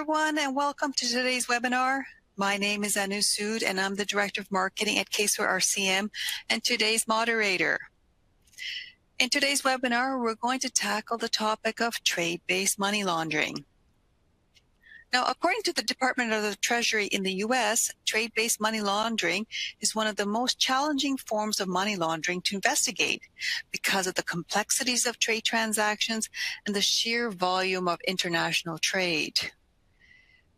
everyone, and welcome to today's webinar. My name is Anu Sood, and I'm the Director of Marketing at Caseware RCM and today's moderator. In today's webinar, we're going to tackle the topic of trade-based money laundering. Now, according to the Department of the Treasury in the U.S., trade-based money laundering is one of the most challenging forms of money laundering to investigate because of the complexities of trade transactions and the sheer volume of international trade.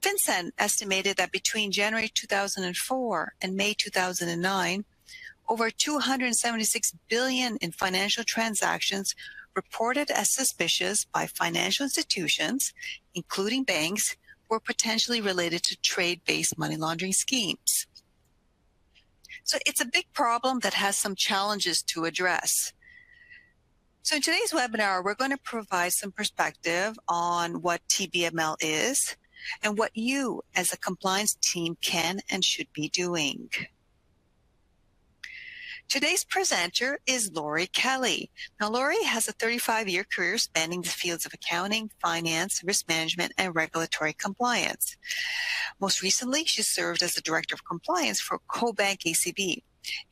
FinCEN estimated that between January 2004 and May 2009, over $276 billion in financial transactions reported as suspicious by financial institutions, including banks, were potentially related to trade-based money laundering schemes. So it's a big problem that has some challenges to address. So in today's webinar, we're going to provide some perspective on what TBML is and what you as a compliance team can and should be doing. Today's presenter is Laurie Kelly. Now, Laurie has a 35-year career spanning the fields of accounting, finance, risk management, and regulatory compliance. Most recently, she served as the Director of Compliance for CoBank ACB,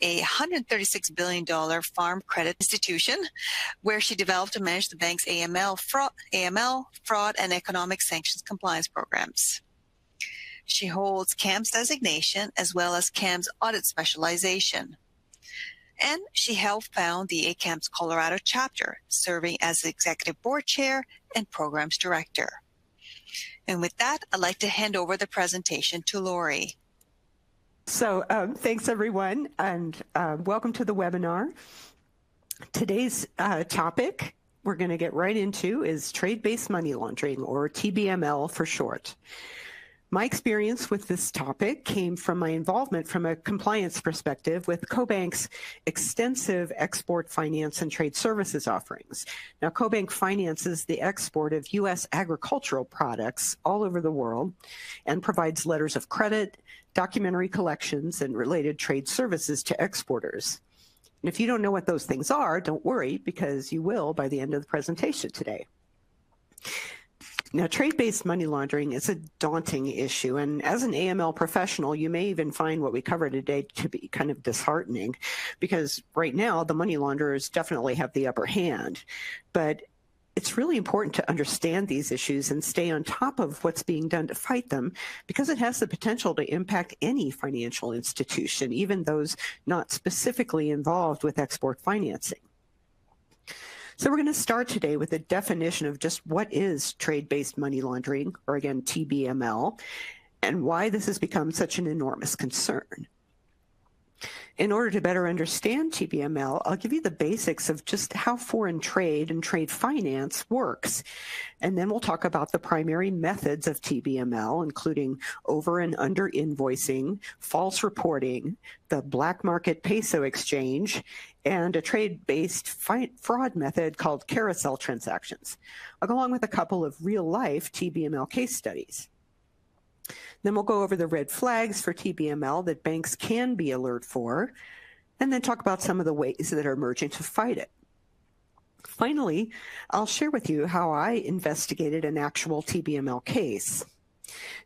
a $136 billion farm credit institution, where she developed and managed the bank's AML, fraud, and economic sanctions compliance programs. She holds CAMS designation as well as CAMS audit specialization. And she helped found the ACAMS Colorado chapter, serving as the Executive Board Chair and Programs Director. And with that, I'd like to hand over the presentation to Laurie. So thanks, everyone, and welcome to the webinar. Today's topic we're going to get right into is trade-based money laundering, or TBML for short. My experience with this topic came from my involvement from a compliance perspective with CoBank's extensive export finance and trade services offerings. Now, CoBank finances the export of U.S. agricultural products all over the world and provides letters of credit, documentary collections, and related trade services to exporters. And if you don't know what those things are, don't worry, because you will by the end of the presentation today. Now, trade-based money laundering is a daunting issue, and as an AML professional, you may even find what we cover today to be kind of disheartening, because right now the money launderers definitely have the upper hand. But it's really important to understand these issues and stay on top of what's being done to fight them, because it has the potential to impact any financial institution, even those not specifically involved with export financing. So we're going to start today with a definition of just what is trade-based money laundering, or again, TBML, and why this has become such an enormous concern. In order to better understand TBML, I'll give you the basics of just how foreign trade and trade finance works. And then we'll talk about the primary methods of TBML, including over and under invoicing, false reporting, the Black Market Peso Exchange, and a trade-based fraud method called carousel transactions, along with a couple of real-life TBML case studies. Then we'll go over the red flags for TBML that banks can be alert for, and then talk about some of the ways that are emerging to fight it. Finally, I'll share with you how I investigated an actual TBML case.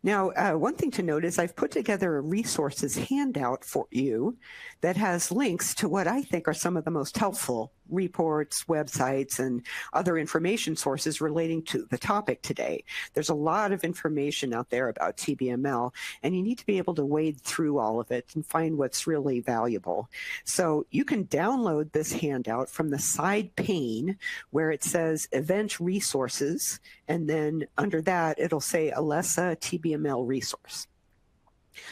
Now, one thing to note is I've put together a resources handout for you that has links to what I think are some of the most helpful reports, websites, and other information sources relating to the topic today. There's a lot of information out there about TBML, and you need to be able to wade through all of it and find what's really valuable. So you can download this handout from the side pane where it says Event Resources, and then under that it'll say Alessa TBML Resource.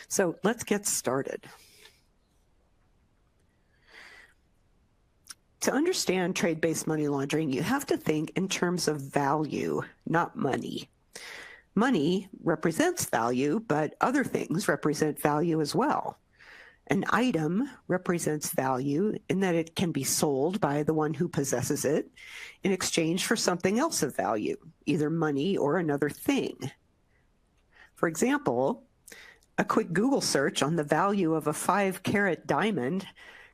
So let's get started. To understand trade-based money laundering, you have to think in terms of value, not money. Money represents value, but other things represent value as well. An item represents value in that it can be sold by the one who possesses it in exchange for something else of value, either money or another thing. For example, a quick Google search on the value of a 5-carat diamond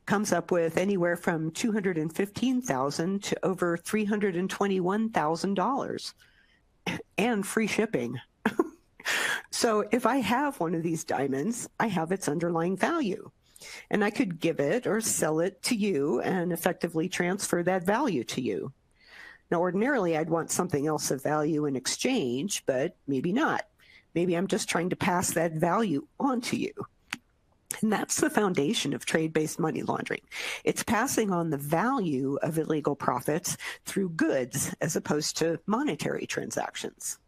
comes up with anywhere from $215,000 to over $321,000, and free shipping. So if I have one of these diamonds, I have its underlying value. And I could give it or sell it to you and effectively transfer that value to you. Now, ordinarily, I'd want something else of value in exchange, but maybe not. Maybe I'm just trying to pass that value on to you. And that's the foundation of trade-based money laundering. It's passing on the value of illegal profits through goods as opposed to monetary transactions.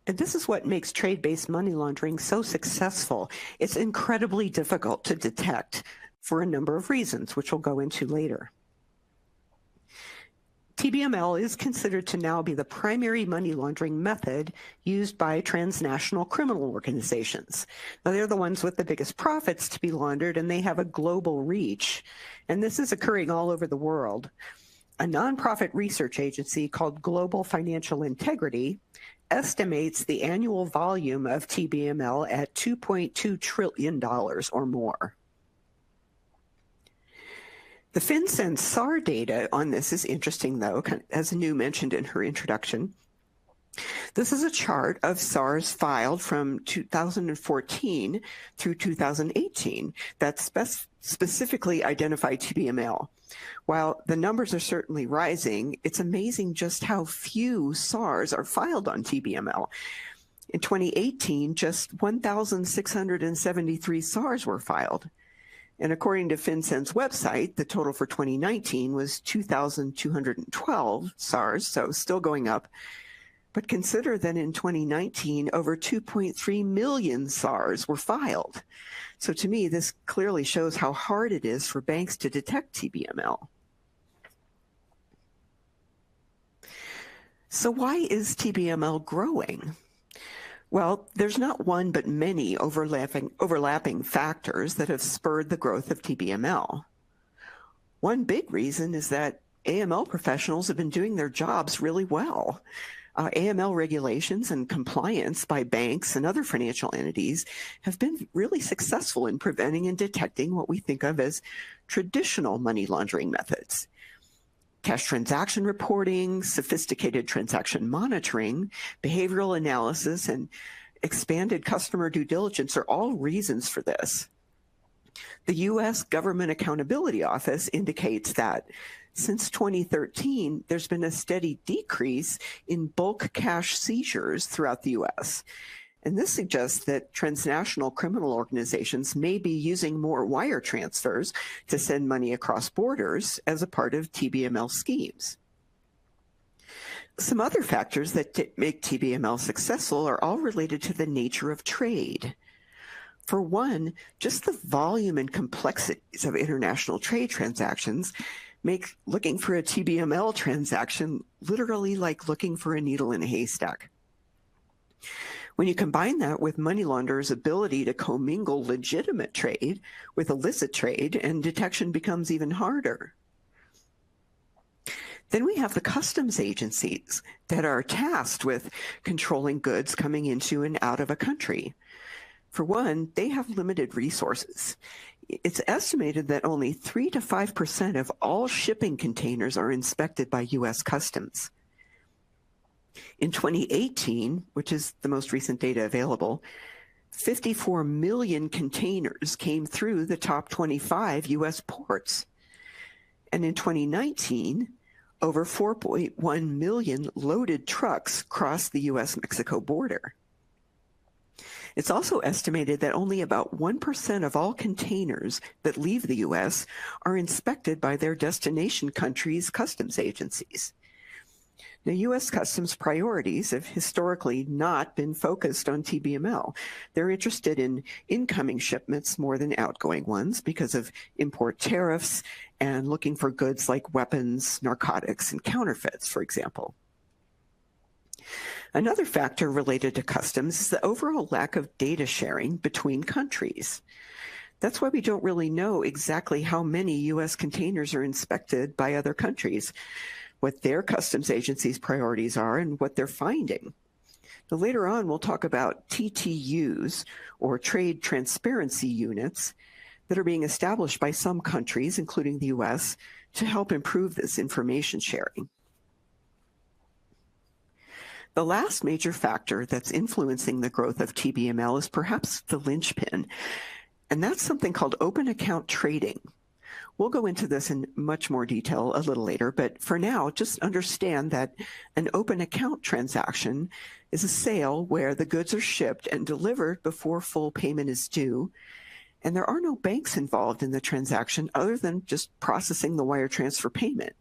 And this is what makes trade-based money laundering so successful. It's incredibly difficult to detect for a number of reasons, which we'll go into later. TBML is considered to now be the primary money laundering method used by transnational criminal organizations. Now, they're the ones with the biggest profits to be laundered, and they have a global reach. And this is occurring all over the world. A nonprofit research agency called Global Financial Integrity estimates the annual volume of TBML at $2.2 trillion or more. The FinCEN SAR data on this is interesting, though, as Anu mentioned in her introduction. This is a chart of SARs filed from 2014 through 2018 that specifically identify TBML. While the numbers are certainly rising, it's amazing just how few SARs are filed on TBML. In 2018, just 1,673 SARs were filed. And according to FinCEN's website, the total for 2019 was 2,212 SARs, so still going up. But consider that in 2019, over 2.3 million SARs were filed. So to me, this clearly shows how hard it is for banks to detect TBML. So why is TBML growing? Well, there's not one but many overlapping factors that have spurred the growth of TBML. One big reason is that AML professionals have been doing their jobs really well. AML regulations and compliance by banks and other financial entities have been really successful in preventing and detecting what we think of as traditional money laundering methods. Cash transaction reporting, sophisticated transaction monitoring, behavioral analysis, and expanded customer due diligence are all reasons for this. The U.S. Government Accountability Office indicates that since 2013, there's been a steady decrease in bulk cash seizures throughout the U.S. And this suggests that transnational criminal organizations may be using more wire transfers to send money across borders as a part of TBML schemes. Some other factors that make TBML successful are all related to the nature of trade. For one, just the volume and complexities of international trade transactions make looking for a TBML transaction literally like looking for a needle in a haystack. When you combine that with money launderers' ability to commingle legitimate trade with illicit trade, and detection becomes even harder. Then we have the customs agencies that are tasked with controlling goods coming into and out of a country. For one, they have limited resources. It's estimated that only 3 to 5% of all shipping containers are inspected by U.S. Customs. In 2018, which is the most recent data available, 54 million containers came through the top 25 U.S. ports. And in 2019, over 4.1 million loaded trucks crossed the U.S.-Mexico border. It's also estimated that only about 1% of all containers that leave the U.S. are inspected by their destination countries' customs agencies. Now, U.S. Customs priorities have historically not been focused on TBML. They're interested in incoming shipments more than outgoing ones because of import tariffs and looking for goods like weapons, narcotics, and counterfeits, for example. Another factor related to customs is the overall lack of data sharing between countries. That's why we don't really know exactly how many U.S. containers are inspected by other countries, what their customs agencies' priorities are, and what they're finding. Now, later on, we'll talk about TTUs, or Trade Transparency Units, that are being established by some countries, including the U.S., to help improve this information sharing. The last major factor that's influencing the growth of TBML is perhaps the linchpin, and that's something called open account trading. We'll go into this in much more detail a little later, but for now, just understand that an open account transaction is a sale where the goods are shipped and delivered before full payment is due, and there are no banks involved in the transaction other than just processing the wire transfer payment.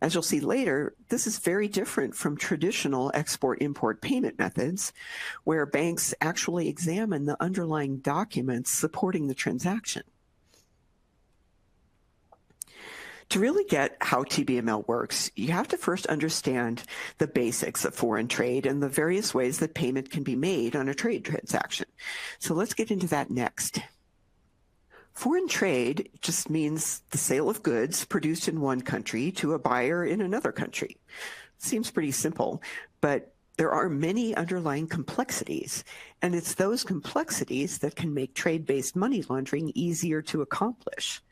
As you'll see later, this is very different from traditional export-import payment methods, where banks actually examine the underlying documents supporting the transaction. To really get how TBML works, you have to first understand the basics of foreign trade and the various ways that payment can be made on a trade transaction. So let's get into that next. Foreign trade just means the sale of goods produced in one country to a buyer in another country. Seems pretty simple, but there are many underlying complexities, and it's those complexities that can make trade-based money laundering easier to accomplish.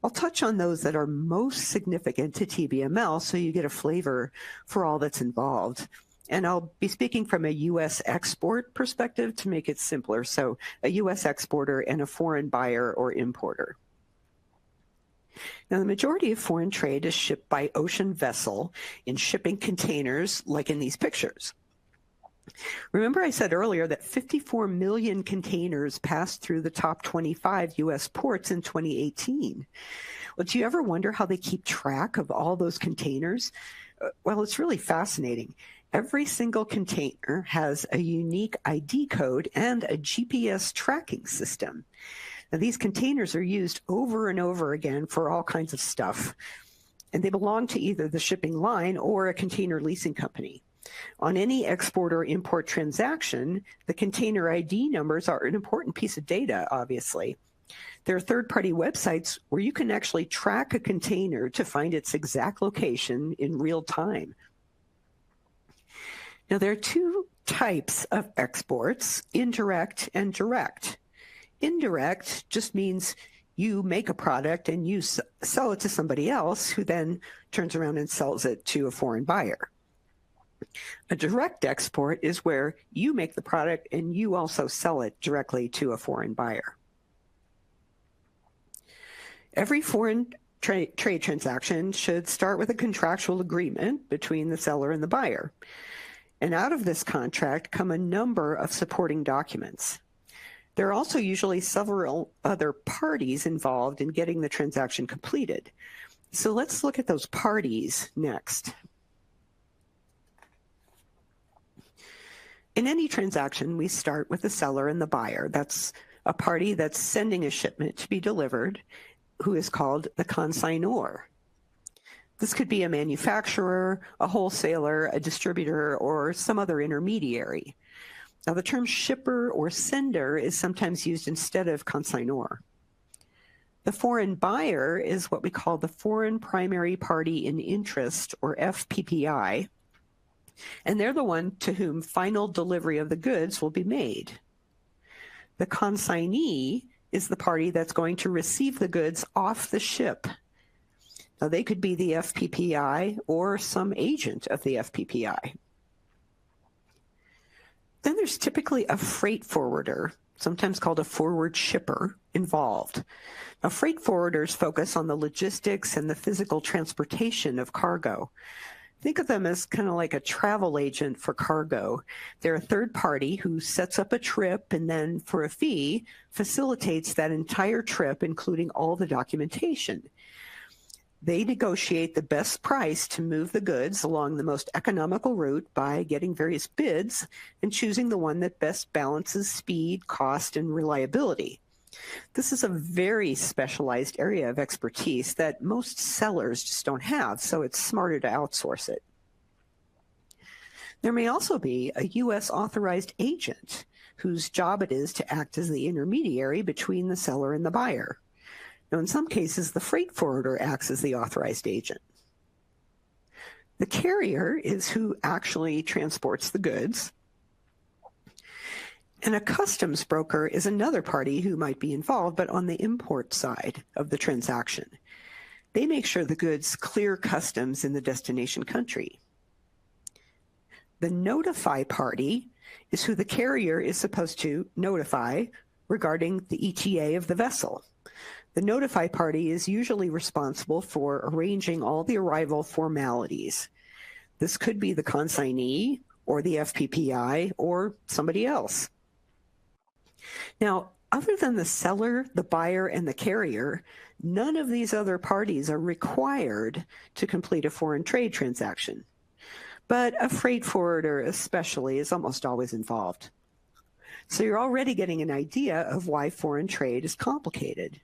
I'll touch on those that are most significant to TBML so you get a flavor for all that's involved. And I'll be speaking from a U.S. export perspective to make it simpler, so a U.S. exporter and a foreign buyer or importer. Now, the majority of foreign trade is shipped by ocean vessel in shipping containers like in these pictures. Remember I said earlier that 54 million containers passed through the top 25 U.S. ports in 2018. Well, do you ever wonder how they keep track of all those containers? Well, it's really fascinating. Every single container has a unique ID code and a GPS tracking system. Now, these containers are used over and over again for all kinds of stuff, and they belong to either the shipping line or a container leasing company. On any export or import transaction, the container ID numbers are an important piece of data, obviously. There are third-party websites where you can actually track a container to find its exact location in real time. Now, there are two types of exports, indirect and direct. Indirect just means you make a product and you sell it to somebody else who then turns around and sells it to a foreign buyer. A direct export is where you make the product and you also sell it directly to a foreign buyer. Every foreign trade transaction should start with a contractual agreement between the seller and the buyer. And out of this contract come a number of supporting documents. There are also usually several other parties involved in getting the transaction completed. So let's look at those parties next. In any transaction, we start with the seller and the buyer. That's a party that's sending a shipment to be delivered, who is called the consignor. This could be a manufacturer, a wholesaler, a distributor, or some other intermediary. Now, the term shipper or sender is sometimes used instead of consignor. The foreign buyer is what we call the foreign primary party in interest, or FPPI, and they're the one to whom final delivery of the goods will be made. The consignee is the party that's going to receive the goods off the ship. Now, they could be the FPPI or some agent of the FPPI. Then there's typically a freight forwarder, sometimes called a forward shipper, involved. Now, freight forwarders focus on the logistics and the physical transportation of cargo. Think of them as kind of like a travel agent for cargo. They're a third party who sets up a trip and then, for a fee, facilitates that entire trip, including all the documentation. They negotiate the best price to move the goods along the most economical route by getting various bids and choosing the one that best balances speed, cost, and reliability. This is a very specialized area of expertise that most sellers just don't have, so it's smarter to outsource it. There may also be a U.S. authorized agent whose job it is to act as the intermediary between the seller and the buyer. Now, in some cases, the freight forwarder acts as the authorized agent. The carrier is who actually transports the goods. And a customs broker is another party who might be involved, but on the import side of the transaction. They make sure the goods clear customs in the destination country. The notify party is who the carrier is supposed to notify regarding the ETA of the vessel. The notify party is usually responsible for arranging all the arrival formalities. This could be the consignee or the FPPI or somebody else. Now, other than the seller, the buyer, and the carrier, none of these other parties are required to complete a foreign trade transaction. But a freight forwarder especially is almost always involved. So you're already getting an idea of why foreign trade is complicated.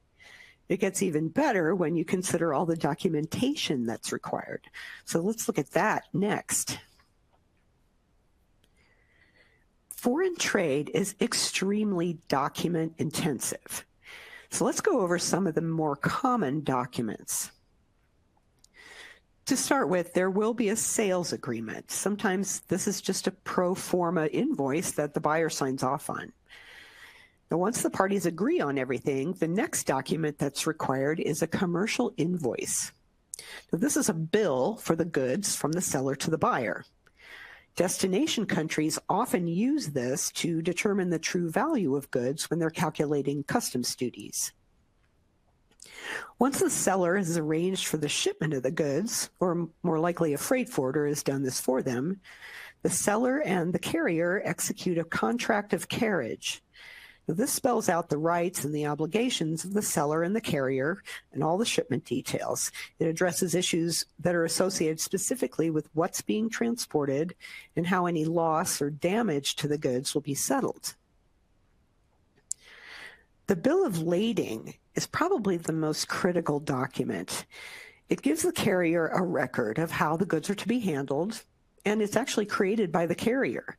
It gets even better when you consider all the documentation that's required. So let's look at that next. Foreign trade is extremely document intensive. So let's go over some of the more common documents. To start with, there will be a sales agreement. Sometimes this is just a pro forma invoice that the buyer signs off on. Now, once the parties agree on everything, the next document that's required is a commercial invoice. Now, this is a bill for the goods from the seller to the buyer. Destination countries often use this to determine the true value of goods when they're calculating customs duties. Once the seller has arranged for the shipment of the goods, or more likely a freight forwarder has done this for them, the seller and the carrier execute a contract of carriage. Now, this spells out the rights and the obligations of the seller and the carrier and all the shipment details. It addresses issues that are associated specifically with what's being transported and how any loss or damage to the goods will be settled. The bill of lading is probably the most critical document. It gives the carrier a record of how the goods are to be handled, and it's actually created by the carrier.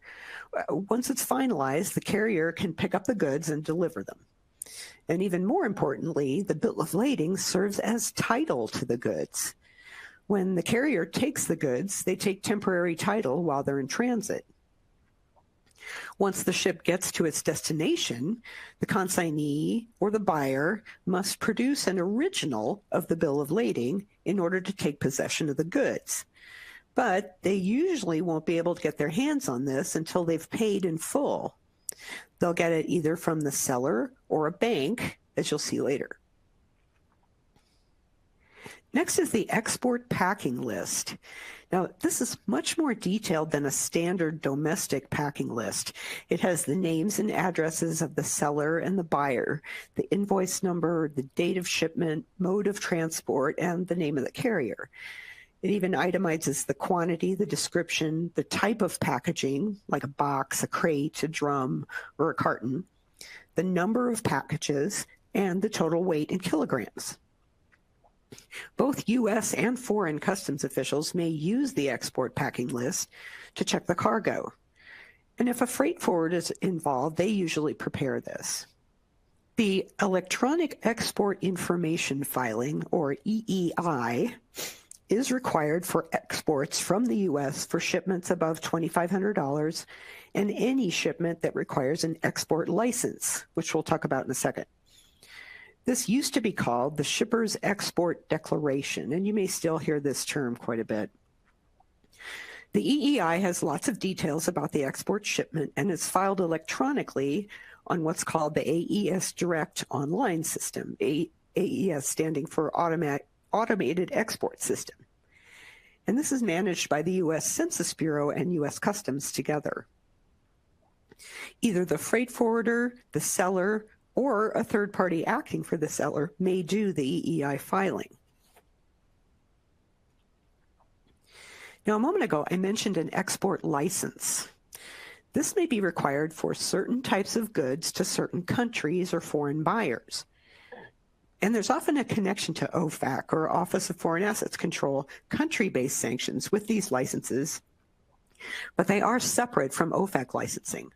Once it's finalized, the carrier can pick up the goods and deliver them. And even more importantly, the bill of lading serves as title to the goods. When the carrier takes the goods, they take temporary title while they're in transit. Once the ship gets to its destination, the consignee or the buyer must produce an original of the bill of lading in order to take possession of the goods. But they usually won't be able to get their hands on this until they've paid in full. They'll get it either from the seller or a bank, as you'll see later. Next is the export packing list. Now, this is much more detailed than a standard domestic packing list. It has the names and addresses of the seller and the buyer, the invoice number, the date of shipment, mode of transport, and the name of the carrier. It even itemizes the quantity, the description, the type of packaging, like a box, a crate, a drum, or a carton, the number of packages, and the total weight in kilograms. Both U.S. and foreign customs officials may use the export packing list to check the cargo. And if a freight forwarder is involved, they usually prepare this. The Electronic Export Information Filing, or EEI, is required for exports from the U.S. for shipments above $2,500 and any shipment that requires an export license, which we'll talk about in a second. This used to be called the Shipper's Export Declaration, and you may still hear this term quite a bit. The EEI has lots of details about the export shipment and is filed electronically on what's called the AES Direct Online System, AES standing for Automated Export System. And this is managed by the U.S. Census Bureau and U.S. Customs together. Either the freight forwarder, the seller, or a third party acting for the seller may do the EEI filing. Now, a moment ago, I mentioned an export license. This may be required for certain types of goods to certain countries or foreign buyers. And there's often a connection to OFAC, or Office of Foreign Assets Control, country-based sanctions with these licenses, but they are separate from OFAC licensing.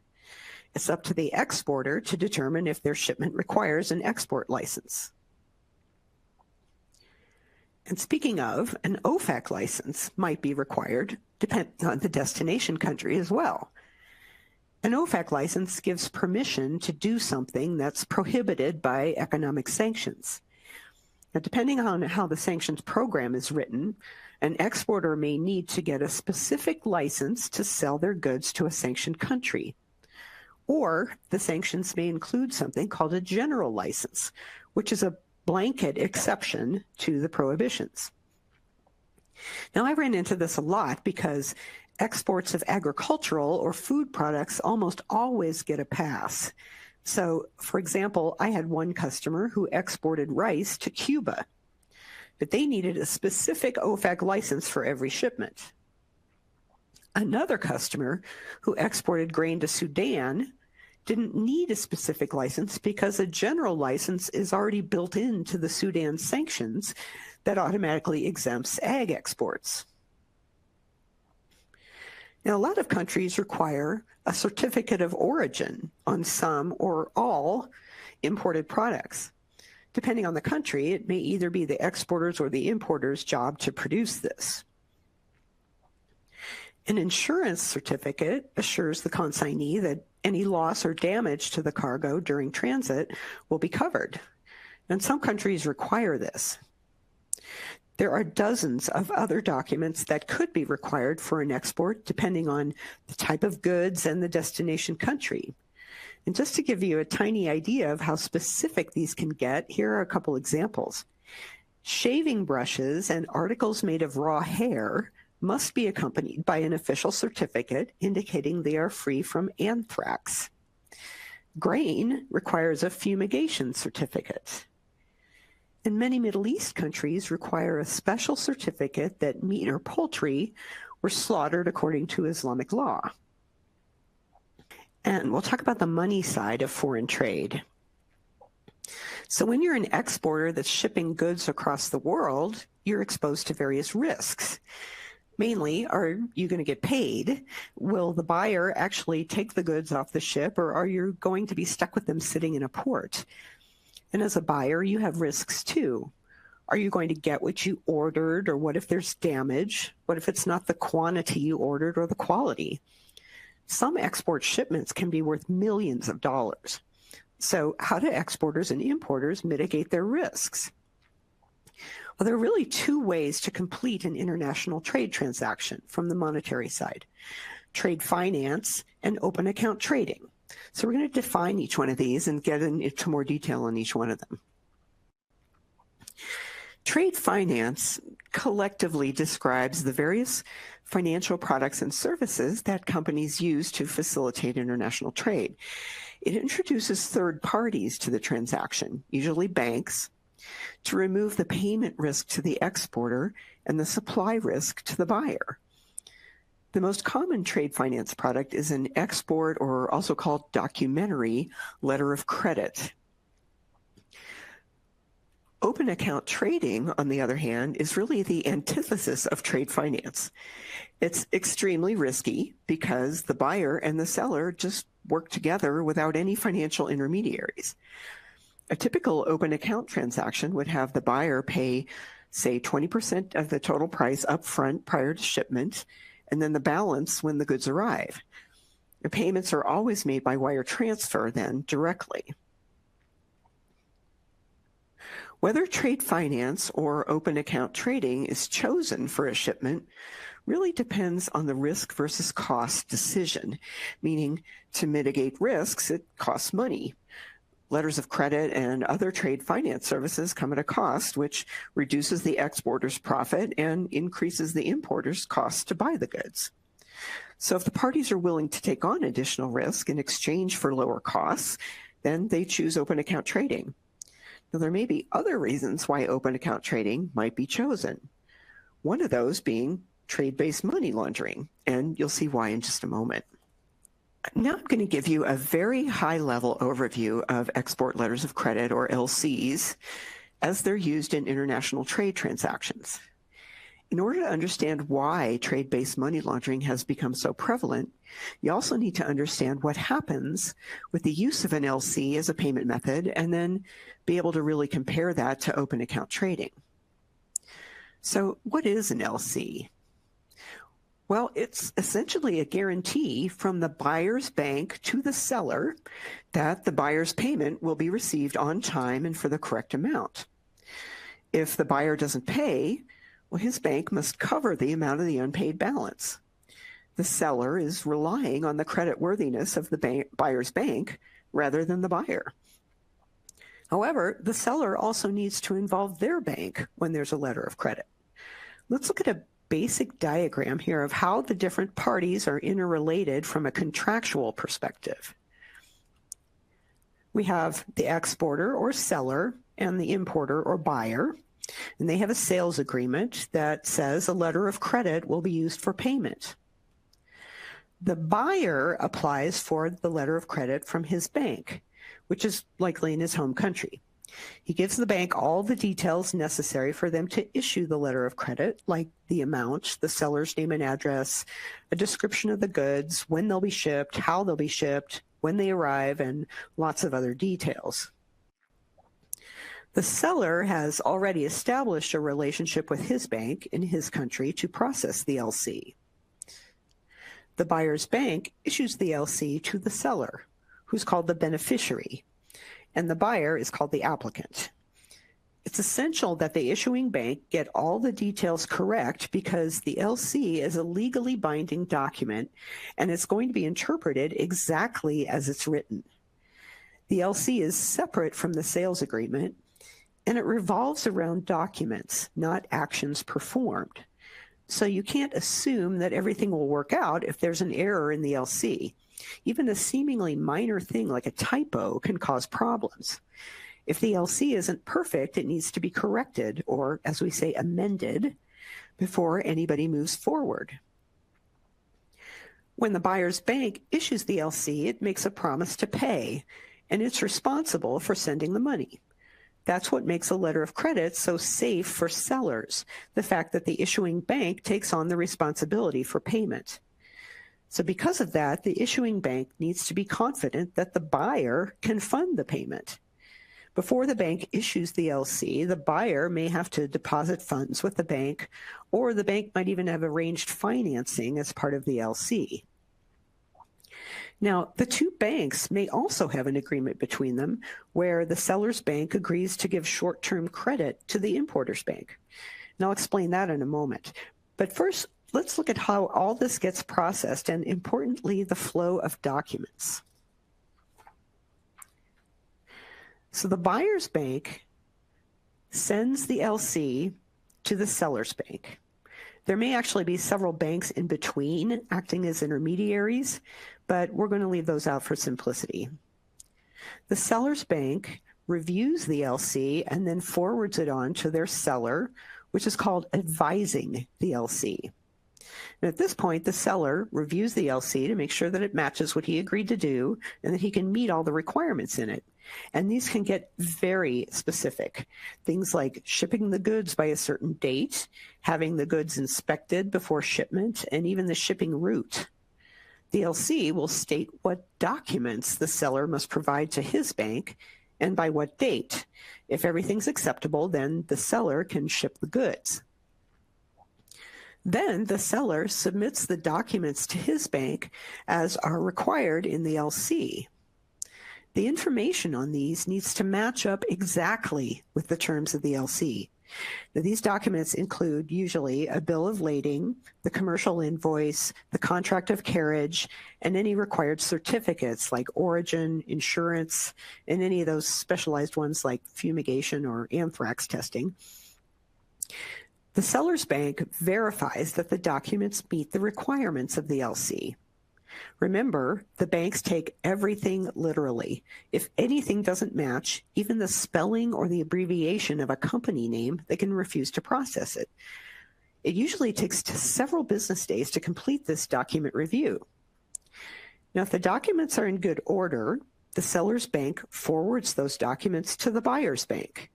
It's up to the exporter to determine if their shipment requires an export license. And speaking of, an OFAC license might be required depending on the destination country as well. An OFAC license gives permission to do something that's prohibited by economic sanctions. Now, depending on how the sanctions program is written, An exporter may need to get a specific license to sell their goods to a sanctioned country. Or the sanctions may include something called a general license, which is a blanket exception to the prohibitions. Now, I ran into this a lot because exports of agricultural or food products almost always get a pass. So, for example, I had one customer who exported rice to Cuba, but they needed a specific OFAC license for every shipment. Another customer who exported grain to Sudan didn't need a specific license because a general license is already built into the Sudan sanctions that automatically exempts ag exports. Now, a lot of countries require a certificate of origin on some or all imported products. Depending on the country, it may either be the exporter's or the importer's job to produce this. An insurance certificate assures the consignee that any loss or damage to the cargo during transit will be covered, and some countries require this. There are dozens of other documents that could be required for an export depending on the type of goods and the destination country. And just to give you a tiny idea of how specific these can get, here are a couple examples. Shaving brushes and articles made of raw hair must be accompanied by an official certificate indicating they are free from anthrax. Grain requires a fumigation certificate. And many Middle East countries require a special certificate that meat or poultry were slaughtered according to Islamic law. And we'll talk about the money side of foreign trade. So when you're an exporter that's shipping goods across the world, you're exposed to various risks. Mainly, are you going to get paid? Will the buyer actually take the goods off the ship, or are you going to be stuck with them sitting in a port? And as a buyer, you have risks too. Are you going to get what you ordered, or what if there's damage? What if it's not the quantity you ordered or the quality? Some export shipments can be worth millions of dollars. So how do exporters and importers mitigate their risks? Well, there are really two ways to complete an international trade transaction from the monetary side: trade finance and open account trading. So we're going to define each one of these and get into more detail on each one of them. Trade finance collectively describes the various financial products and services that companies use to facilitate international trade. It introduces third parties to the transaction, usually banks, to remove the payment risk to the exporter and the supply risk to the buyer. The most common trade finance product is an export, or also called documentary, letter of credit. Open account trading, on the other hand, is really the antithesis of trade finance. It's extremely risky because the buyer and the seller just work together without any financial intermediaries. A typical open account transaction would have the buyer pay, say, 20% of the total price up front prior to shipment, and then the balance when the goods arrive. The payments are always made by wire transfer then directly. Whether trade finance or open account trading is chosen for a shipment really depends on the risk versus cost decision, meaning to mitigate risks, it costs money. Letters of credit and other trade finance services come at a cost, which reduces the exporter's profit and increases the importer's cost to buy the goods. So if the parties are willing to take on additional risk in exchange for lower costs, then they choose open account trading. Now, there may be other reasons why open account trading might be chosen. One of those being trade-based money laundering, and you'll see why in just a moment. Now I'm going to give you a very high-level overview of export letters of credit, or LCs, as they're used in international trade transactions. In order to understand why trade-based money laundering has become so prevalent, you also need to understand what happens with the use of an LC as a payment method, and then be able to really compare that to open account trading. So what is an LC? Well, it's essentially a guarantee from the buyer's bank to the seller that the buyer's payment will be received on time and for the correct amount. If the buyer doesn't pay, Well, his bank must cover the amount of the unpaid balance. The seller is relying on the creditworthiness of the buyer's bank rather than the buyer. However, the seller also needs to involve their bank when there's a letter of credit. Let's look at a basic diagram here of how the different parties are interrelated from a contractual perspective. We have the exporter or seller and the importer or buyer, and they have a sales agreement that says a letter of credit will be used for payment. The buyer applies for the letter of credit from his bank, which is likely in his home country. He gives the bank all the details necessary for them to issue the letter of credit, like the amount, the seller's name and address, a description of the goods, when they'll be shipped, how they'll be shipped, when they arrive, and lots of other details. The seller has already established a relationship with his bank in his country to process the LC. The buyer's bank issues the LC to the seller, who's called the beneficiary, and the buyer is called the applicant. It's essential that the issuing bank get all the details correct because the LC is a legally binding document and it's going to be interpreted exactly as it's written. The LC is separate from the sales agreement and it revolves around documents, not actions performed. So you can't assume that everything will work out if there's an error in the LC. Even a seemingly minor thing like a typo can cause problems. If the LC isn't perfect, it needs to be corrected, or as we say, amended, before anybody moves forward. When the buyer's bank issues the LC, it makes a promise to pay, and it's responsible for sending the money. That's what makes a letter of credit so safe for sellers, the fact that the issuing bank takes on the responsibility for payment. So because of that, the issuing bank needs to be confident that the buyer can fund the payment. Before the bank issues the LC, the buyer may have to deposit funds with the bank, or the bank might even have arranged financing as part of the LC. Now, the two banks may also have an agreement between them where the seller's bank agrees to give short-term credit to the importer's bank. And I'll explain that in a moment. But first, let's look at how all this gets processed and, importantly, the flow of documents. So the buyer's bank sends the LC to the seller's bank. There may actually be several banks in between acting as intermediaries, but we're going to leave those out for simplicity. The seller's bank reviews the LC and then forwards it on to their seller, which is called advising the LC. And at this point, the seller reviews the LC to make sure that it matches what he agreed to do and that he can meet all the requirements in it. And these can get very specific. Things like shipping the goods by a certain date, having the goods inspected before shipment, and even the shipping route. The LC will state what documents the seller must provide to his bank and by what date. If everything's acceptable, then the seller can ship the goods. Then the seller submits the documents to his bank as are required in the LC. The information on these needs to match up exactly with the terms of the LC. Now, these documents include usually a bill of lading, the commercial invoice, the contract of carriage, and any required certificates like origin, insurance, and any of those specialized ones like fumigation or anthrax testing. The seller's bank verifies that the documents meet the requirements of the LC. Remember, the banks take everything literally. If anything doesn't match, even the spelling or the abbreviation of a company name, they can refuse to process it. It usually takes several business days to complete this document review. Now, if the documents are in good order, the seller's bank forwards those documents to the buyer's bank.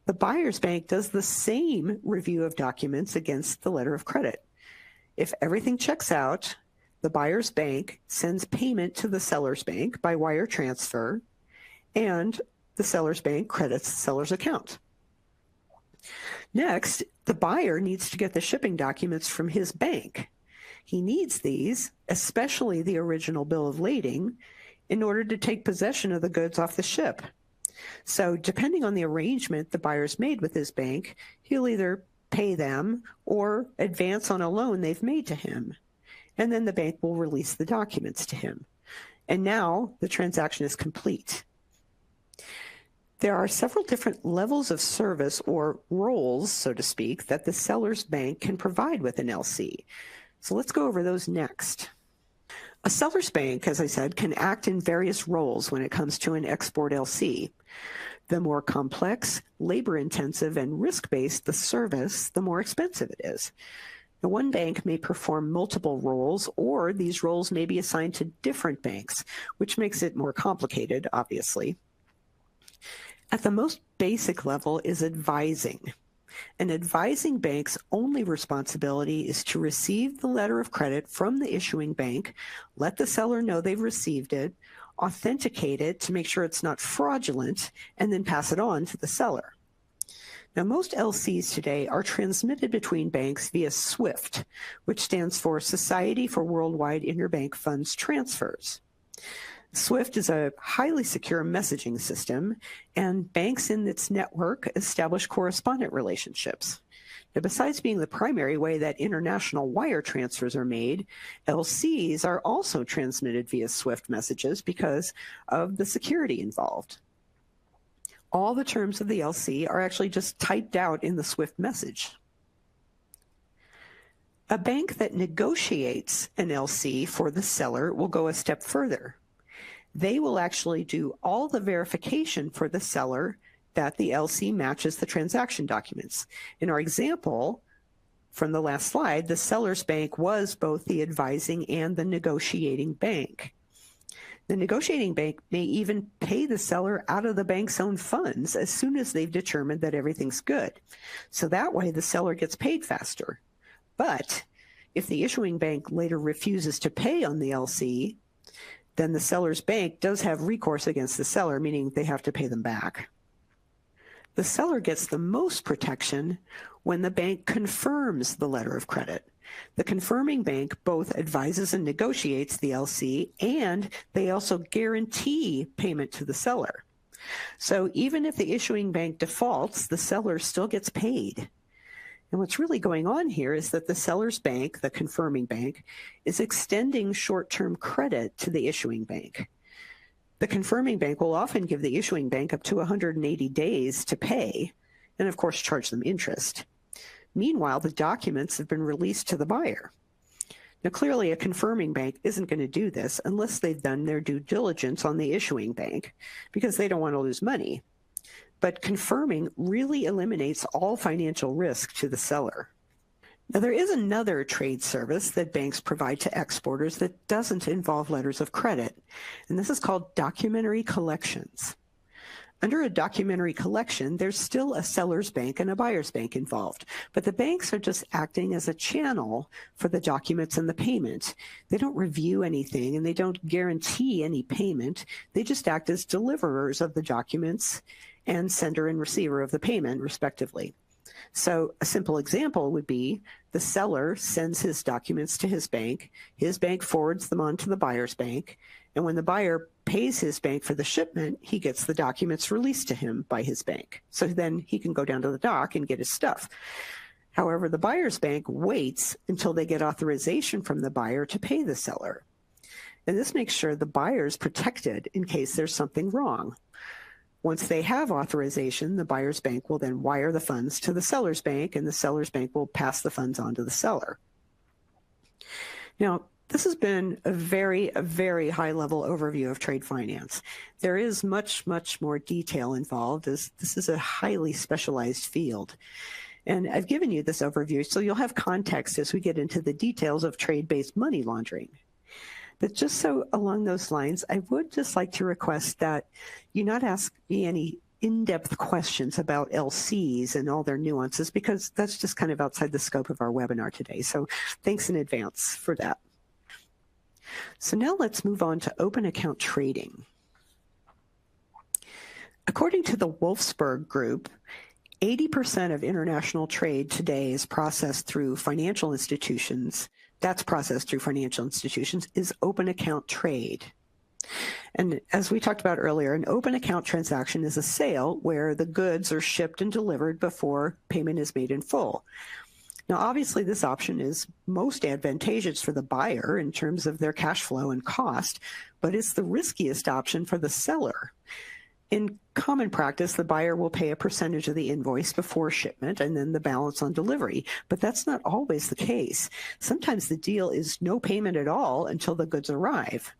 The buyer's bank does the same review of documents against the letter of credit. If everything checks out, the buyer's bank sends payment to the seller's bank by wire transfer, and the seller's bank credits the seller's account. Next, the buyer needs to get the shipping documents from his bank. He needs these, especially the original bill of lading, in order to take possession of the goods off the ship. So depending on the arrangement the buyer's made with his bank, he'll either pay them or advance on a loan they've made to him. And then the bank will release the documents to him. And now the transaction is complete. There are several different levels of service or roles, so to speak, that the seller's bank can provide with an LC. So let's go over those next. A seller's bank, as I said, can act in various roles when it comes to an export LC. The more complex, labor-intensive, and risk-based the service, the more expensive it is. Now, one bank may perform multiple roles, or these roles may be assigned to different banks, which makes it more complicated, obviously. At the most basic level is advising. An advising bank's only responsibility is to receive the letter of credit from the issuing bank, let the seller know they've received it, authenticate it to make sure it's not fraudulent, and then pass it on to the seller. Now, most LCs today are transmitted between banks via SWIFT, which stands for Society for Worldwide Interbank Funds Transfers. SWIFT is a highly secure messaging system, and banks in its network establish correspondent relationships. Now, besides being the primary way that international wire transfers are made, LCs are also transmitted via SWIFT messages because of the security involved. All the terms of the LC are actually just typed out in the SWIFT message. A bank that negotiates an LC for the seller will go a step further. They will actually do all the verification for the seller that the LC matches the transaction documents. In our example from the last slide, the seller's bank was both the advising and the negotiating bank. The negotiating bank may even pay the seller out of the bank's own funds as soon as they've determined that everything's good. So that way the seller gets paid faster. But if the issuing bank later refuses to pay on the LC, then the seller's bank does have recourse against the seller, meaning they have to pay them back. The seller gets the most protection when the bank confirms the letter of credit. The confirming bank both advises and negotiates the LC, and they also guarantee payment to the seller. So even if the issuing bank defaults, the seller still gets paid. And what's really going on here is that the seller's bank, the confirming bank, is extending short-term credit to the issuing bank. The confirming bank will often give the issuing bank up to 180 days to pay, and of course charge them interest. Meanwhile, the documents have been released to the buyer. Now, clearly, a confirming bank isn't going to do this unless they've done their due diligence on the issuing bank, because they don't want to lose money. But confirming really eliminates all financial risk to the seller. Now, there is another trade service that banks provide to exporters that doesn't involve letters of credit, and this is called documentary collections. Under a documentary collection, there's still a seller's bank and a buyer's bank involved, but the banks are just acting as a channel for the documents and the payment. They don't review anything, and they don't guarantee any payment. They just act as deliverers of the documents and sender and receiver of the payment, respectively. So a simple example would be the seller sends his documents to his bank forwards them on to the buyer's bank, and when the buyer pays his bank for the shipment, he gets the documents released to him by his bank. So then he can go down to the dock and get his stuff. However, the buyer's bank waits until they get authorization from the buyer to pay the seller. And this makes sure the buyer is protected in case there's something wrong. Once they have authorization, the buyer's bank will then wire the funds to the seller's bank, and the seller's bank will pass the funds on to the seller. Now, this has been a very high-level overview of trade finance. There is much more detail involved, as this is a highly specialized field. And I've given you this overview so you'll have context as we get into the details of trade-based money laundering. But just so along those lines, I would just like to request that you not ask me any in-depth questions about LCs and all their nuances, because that's just kind of outside the scope of our webinar today. So thanks in advance for that. So now let's move on to open account trading. According to the Wolfsburg Group, 80% of international trade today is processed through financial institutions. Is open account trade. And as we talked about earlier, an open account transaction is a sale where the goods are shipped and delivered before payment is made in full. Now, obviously, this option is most advantageous for the buyer in terms of their cash flow and cost, but it's the riskiest option for the seller. In common practice, the buyer will pay a percentage of the invoice before shipment and then the balance on delivery, but that's not always the case. Sometimes the deal is no payment at all until the goods arrive.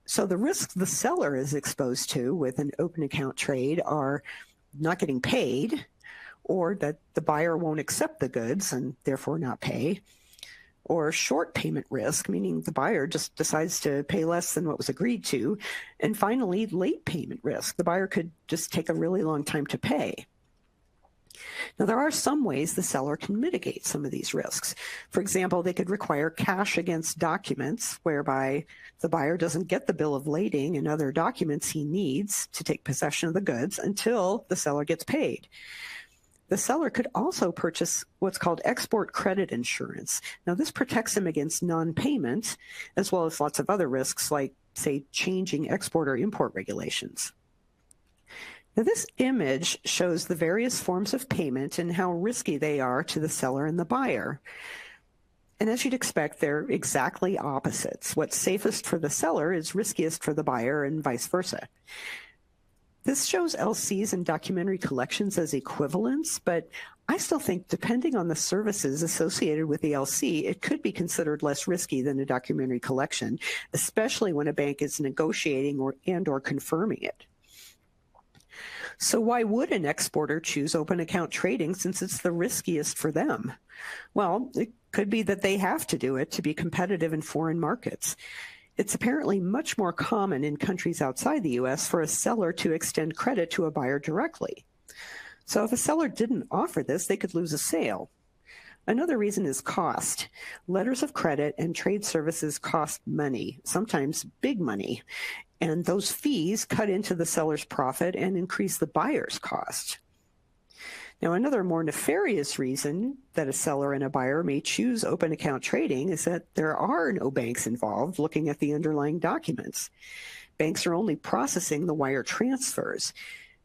So the risks the seller is exposed to with an open account trade are not getting paid, or that the buyer won't accept the goods and therefore not pay, or short payment risk, meaning the buyer just decides to pay less than what was agreed to, and finally, late payment risk. The buyer could just take a really long time to pay. Now, there are some ways the seller can mitigate some of these risks. For example, they could require cash against documents, whereby the buyer doesn't get the bill of lading and other documents he needs to take possession of the goods until the seller gets paid. The seller could also purchase what's called export credit insurance. Now, this protects him against non-payment, as well as lots of other risks like, say, changing export or import regulations. Now, this image shows the various forms of payment and how risky they are to the seller and the buyer. And as you'd expect, they're exactly opposites. What's safest for the seller is riskiest for the buyer and vice versa. This shows LCs and documentary collections as equivalents, but I still think depending on the services associated with the LC, it could be considered less risky than a documentary collection, especially when a bank is negotiating or confirming it. So why would an exporter choose open account trading since it's the riskiest for them? Well, it could be that they have to do it to be competitive in foreign markets. It's apparently much more common in countries outside the U.S. for a seller to extend credit to a buyer directly. So if a seller didn't offer this, they could lose a sale. Another reason is cost. Letters of credit and trade services cost money, sometimes big money, and those fees cut into the seller's profit and increase the buyer's cost. Now, another more nefarious reason that a seller and a buyer may choose open account trading is that there are no banks involved looking at the underlying documents. Banks are only processing the wire transfers.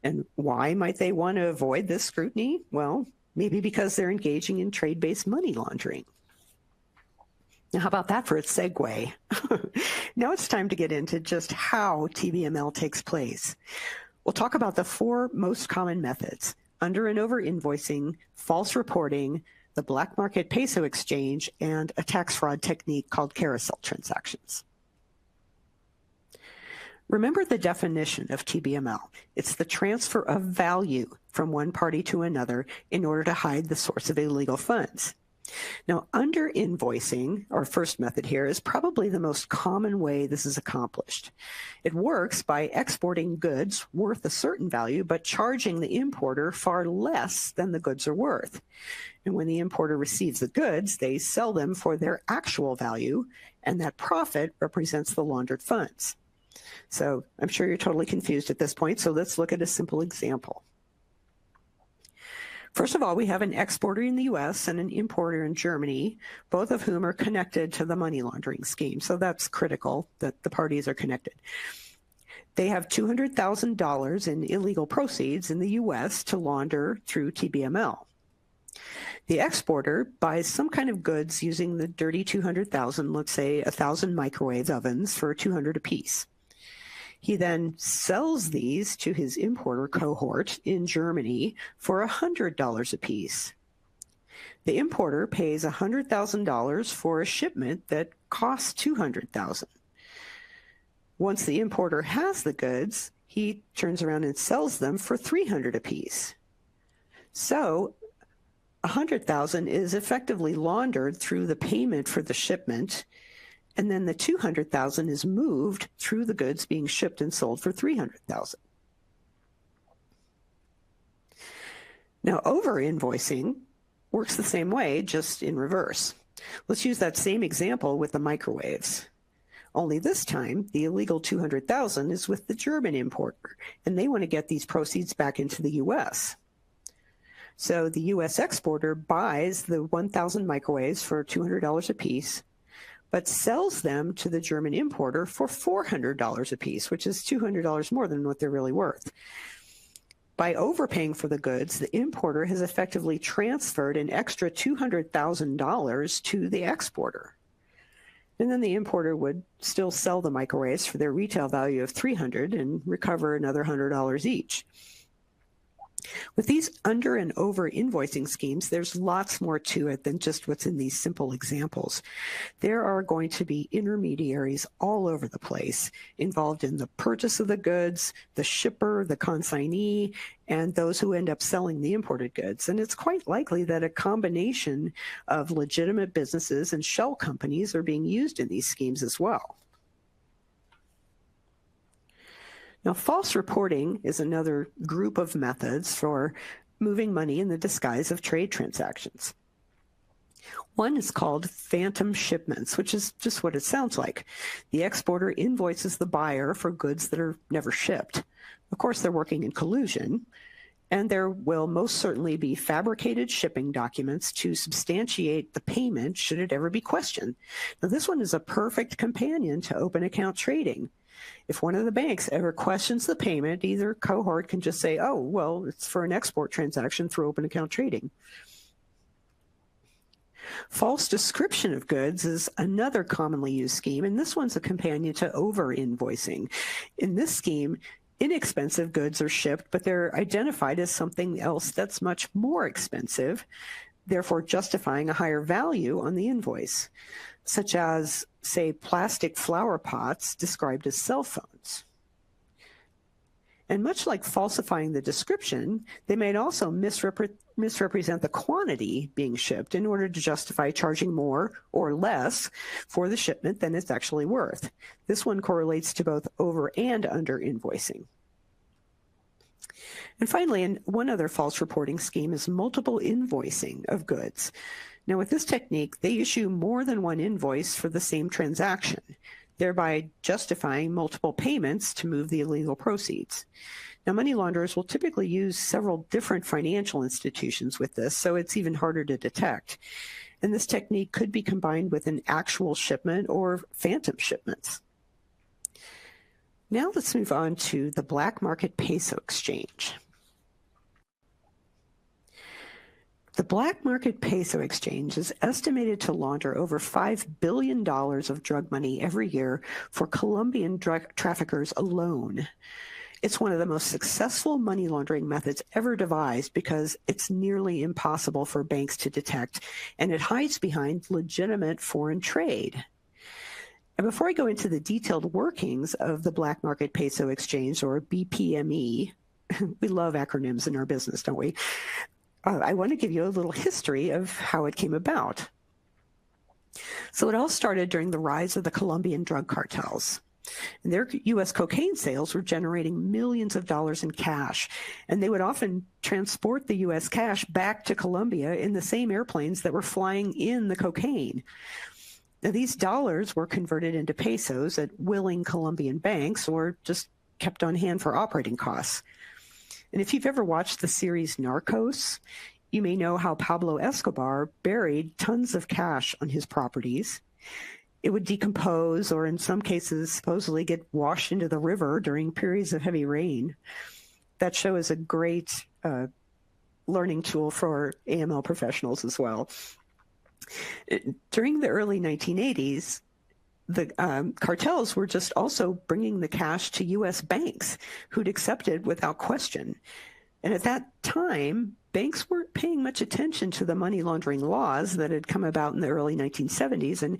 And why might they want to avoid this scrutiny? Well, maybe because they're engaging in trade-based money laundering. Now, how about that for a segue? Now it's time to get into just how TBML takes place. We'll talk about the 4 most common methods: under and over invoicing, false reporting, the Black Market Peso Exchange, and a tax fraud technique called carousel transactions. Remember the definition of TBML. It's the transfer of value from one party to another in order to hide the source of illegal funds. Now, under invoicing, our first method here, is probably the most common way this is accomplished. It works by exporting goods worth a certain value, but charging the importer far less than the goods are worth. And when the importer receives the goods, they sell them for their actual value, and that profit represents the laundered funds. So I'm sure you're totally confused at this point, so let's look at a simple example. First of all, we have an exporter in the U.S. and an importer in Germany, both of whom are connected to the money laundering scheme. So that's critical that the parties are connected. They have $200,000 in illegal proceeds in the U.S. to launder through TBML. The exporter buys some kind of goods using the dirty 200,000, let's say 1,000 microwave ovens for $200 apiece. He then sells these to his importer cohort in Germany for $100 apiece. The importer pays $100,000 for a shipment that costs $200,000. Once the importer has the goods, he turns around and sells them for $300 apiece. So $100,000 is effectively laundered through the payment for the shipment, and then the $200,000 is moved through the goods being shipped and sold for $300,000. Now, over-invoicing works the same way, just in reverse. Let's use that same example with the microwaves. Only this time, the illegal $200,000 is with the German importer, and they want to get these proceeds back into the U.S. So the U.S. exporter buys the 1,000 microwaves for $200 apiece, but sells them to the German importer for $400 a piece, which is $200 more than what they're really worth. By overpaying for the goods, the importer has effectively transferred an extra $200,000 to the exporter. And then the importer would still sell the microwaves for their retail value of $300 and recover another $100 each. With these under and over invoicing schemes, there's lots more to it than just what's in these simple examples. There are going to be intermediaries all over the place involved in the purchase of the goods, the shipper, the consignee, and those who end up selling the imported goods. And it's quite likely that a combination of legitimate businesses and shell companies are being used in these schemes as well. Now, false reporting is another group of methods for moving money in the disguise of trade transactions. One is called phantom shipments, which is just what it sounds like. The exporter invoices the buyer for goods that are never shipped. Of course, they're working in collusion, and there will most certainly be fabricated shipping documents to substantiate the payment should it ever be questioned. Now, this one is a perfect companion to open account trading. If one of the banks ever questions the payment, either cohort can just say, oh, well, it's for an export transaction through open account trading. False description of goods is another commonly used scheme, and this one's a companion to over-invoicing. In this scheme, inexpensive goods are shipped, but they're identified as something else that's much more expensive, therefore justifying a higher value on the invoice, such as, say, plastic flower pots described as cell phones. And much like falsifying the description, they may also misrepresent the quantity being shipped in order to justify charging more or less for the shipment than it's actually worth. This one correlates to both over and under invoicing. And finally, one other false reporting scheme is multiple invoicing of goods. Now, with this technique, they issue more than one invoice for the same transaction, thereby justifying multiple payments to move the illegal proceeds. Now, money launderers will typically use several different financial institutions with this, so it's even harder to detect. And this technique could be combined with an actual shipment or phantom shipments. Now let's move on to the Black Market Peso Exchange. The Black Market Peso Exchange is estimated to launder over $5 billion of drug money every year for Colombian drug traffickers alone. It's one of the most successful money laundering methods ever devised because it's nearly impossible for banks to detect, and it hides behind legitimate foreign trade. And before I go into the detailed workings of the Black Market Peso Exchange, or BPME, we love acronyms in our business, don't we? I want to give you a little history of how it came about. So it all started during the rise of the Colombian drug cartels. And their U.S. cocaine sales were generating millions of dollars in cash, and they would often transport the U.S. cash back to Colombia in the same airplanes that were flying in the cocaine. Now, these dollars were converted into pesos at willing Colombian banks or just kept on hand for operating costs. And if you've ever watched the series Narcos, you may know how Pablo Escobar buried tons of cash on his properties. It would decompose or in some cases supposedly get washed into the river during periods of heavy rain. That show is a great learning tool for AML professionals as well. During the early 1980s, the cartels were just also bringing the cash to U.S. banks who'd accept it without question. And at that time, banks weren't paying much attention to the money laundering laws that had come about in the early 1970s, and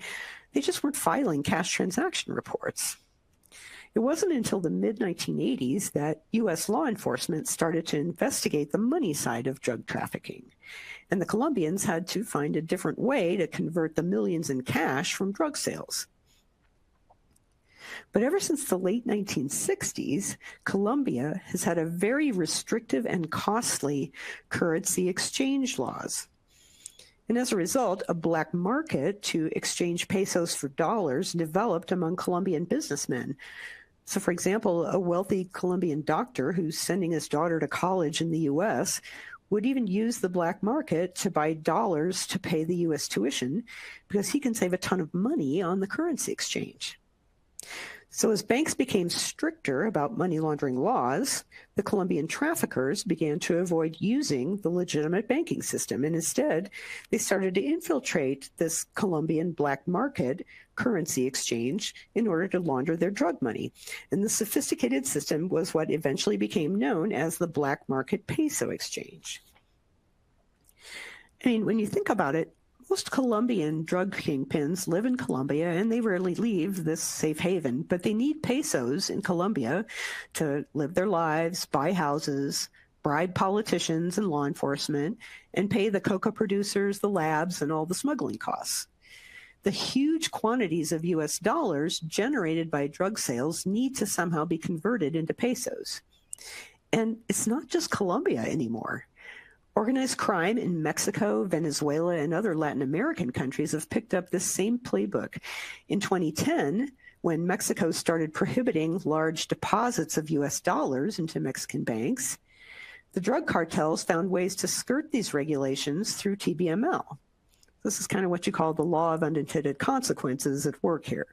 they just weren't filing cash transaction reports. It wasn't until the mid-1980s that U.S. law enforcement started to investigate the money side of drug trafficking, and the Colombians had to find a different way to convert the millions in cash from drug sales. But ever since the late 1960s, Colombia has had a very restrictive and costly currency exchange laws. And as a result, a black market to exchange pesos for dollars developed among Colombian businessmen. So, for example, a wealthy Colombian doctor who's sending his daughter to college in the U.S. would even use the black market to buy dollars to pay the U.S. tuition because he can save a ton of money on the currency exchange. So as banks became stricter about money laundering laws, the Colombian traffickers began to avoid using the legitimate banking system, and instead they started to infiltrate this Colombian black market currency exchange in order to launder their drug money. And the sophisticated system was what eventually became known as the Black Market Peso Exchange. I mean, when you think about it, most Colombian drug kingpins live in Colombia, and they rarely leave this safe haven, but they need pesos in Colombia to live their lives, buy houses, bribe politicians and law enforcement, and pay the coca producers, the labs, and all the smuggling costs. The huge quantities of U.S. dollars generated by drug sales need to somehow be converted into pesos. And it's not just Colombia anymore. Organized crime in Mexico, Venezuela, and other Latin American countries have picked up this same playbook. In 2010, when Mexico started prohibiting large deposits of U.S. dollars into Mexican banks, the drug cartels found ways to skirt these regulations through TBML. This is kind of what you call the law of unintended consequences at work here.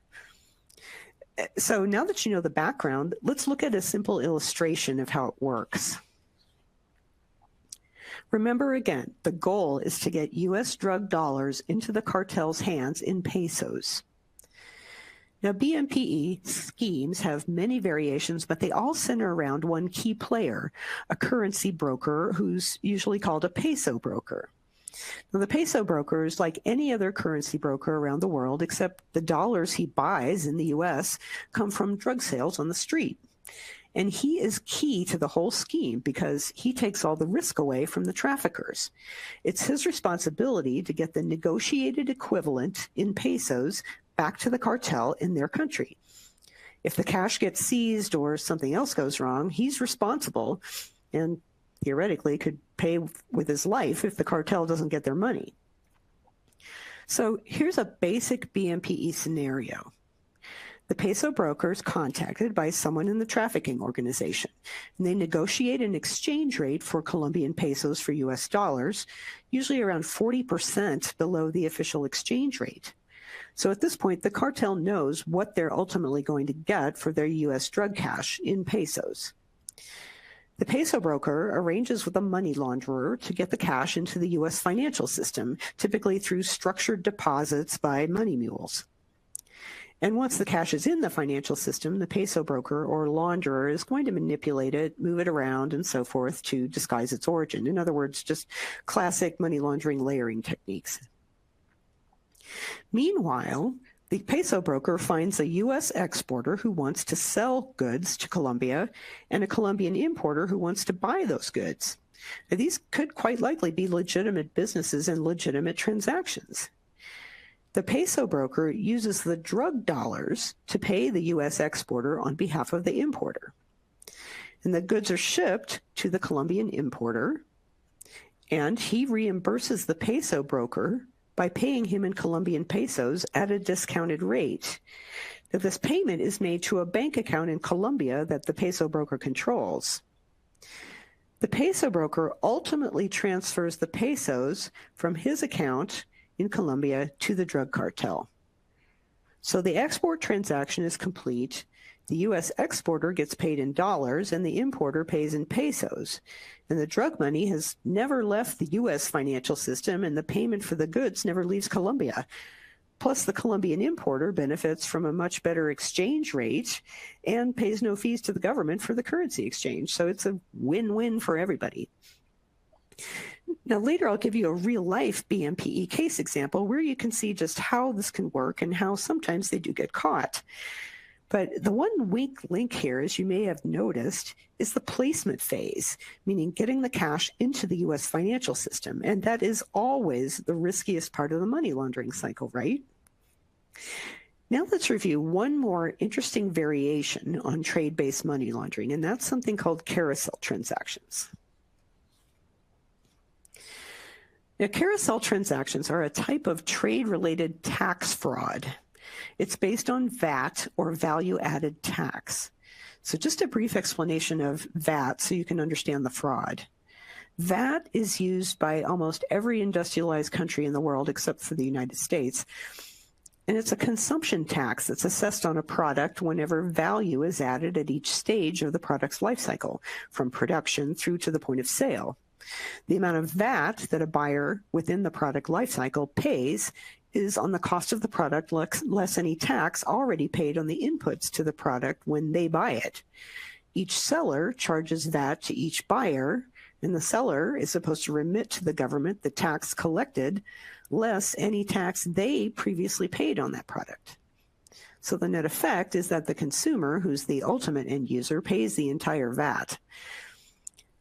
So now that you know the background, let's look at a simple illustration of how it works. Remember again, the goal is to get U.S. drug dollars into the cartel's hands in pesos. Now, BMPE schemes have many variations, but they all center around one key player, a currency broker who's usually called a peso broker. Now, the peso broker is like any other currency broker around the world, except the dollars he buys in the U.S. come from drug sales on the street. And he is key to the whole scheme because he takes all the risk away from the traffickers. It's his responsibility to get the negotiated equivalent in pesos back to the cartel in their country. If the cash gets seized or something else goes wrong, he's responsible and theoretically could pay with his life if the cartel doesn't get their money. So here's a basic BMPE scenario. The peso broker is contacted by someone in the trafficking organization, and they negotiate an exchange rate for Colombian pesos for U.S. dollars, usually around 40% below the official exchange rate. So at this point, the cartel knows what they're ultimately going to get for their U.S. drug cash in pesos. The peso broker arranges with a money launderer to get the cash into the U.S. financial system, typically through structured deposits by money mules. And once the cash is in the financial system, the peso broker or launderer is going to manipulate it, move it around, and so forth to disguise its origin. In other words, just classic money laundering layering techniques. Meanwhile, the peso broker finds a U.S. exporter who wants to sell goods to Colombia and a Colombian importer who wants to buy those goods. Now, these could quite likely be legitimate businesses and legitimate transactions. The peso broker uses the drug dollars to pay the U.S. exporter on behalf of the importer. And the goods are shipped to the Colombian importer, and he reimburses the peso broker by paying him in Colombian pesos at a discounted rate. Now, this payment is made to a bank account in Colombia that the peso broker controls. The peso broker ultimately transfers the pesos from his account in Colombia to the drug cartel. So the export transaction is complete. The U.S. exporter gets paid in dollars and the importer pays in pesos. And the drug money has never left the U.S. financial system, and the payment for the goods never leaves Colombia. Plus, the Colombian importer benefits from a much better exchange rate and pays no fees to the government for the currency exchange. So it's a win-win for everybody. Now, later I'll give you a real-life BMPE case example where you can see just how this can work and how sometimes they do get caught. But the one weak link here, as you may have noticed, is the placement phase, meaning getting the cash into the U.S. financial system. And that is always the riskiest part of the money laundering cycle, right? Now let's review one more interesting variation on trade-based money laundering, and that's something called carousel transactions. Now, carousel transactions are a type of trade-related tax fraud. It's based on VAT, or value-added tax. So just a brief explanation of VAT so you can understand the fraud. VAT is used by almost every industrialized country in the world except for the United States. And it's a consumption tax that's assessed on a product whenever value is added at each stage of the product's life cycle, from production through to the point of sale. The amount of VAT that a buyer within the product life cycle pays is on the cost of the product less any tax already paid on the inputs to the product when they buy it. Each seller charges VAT to each buyer, and the seller is supposed to remit to the government the tax collected less any tax they previously paid on that product. So the net effect is that the consumer, who's the ultimate end user, pays the entire VAT.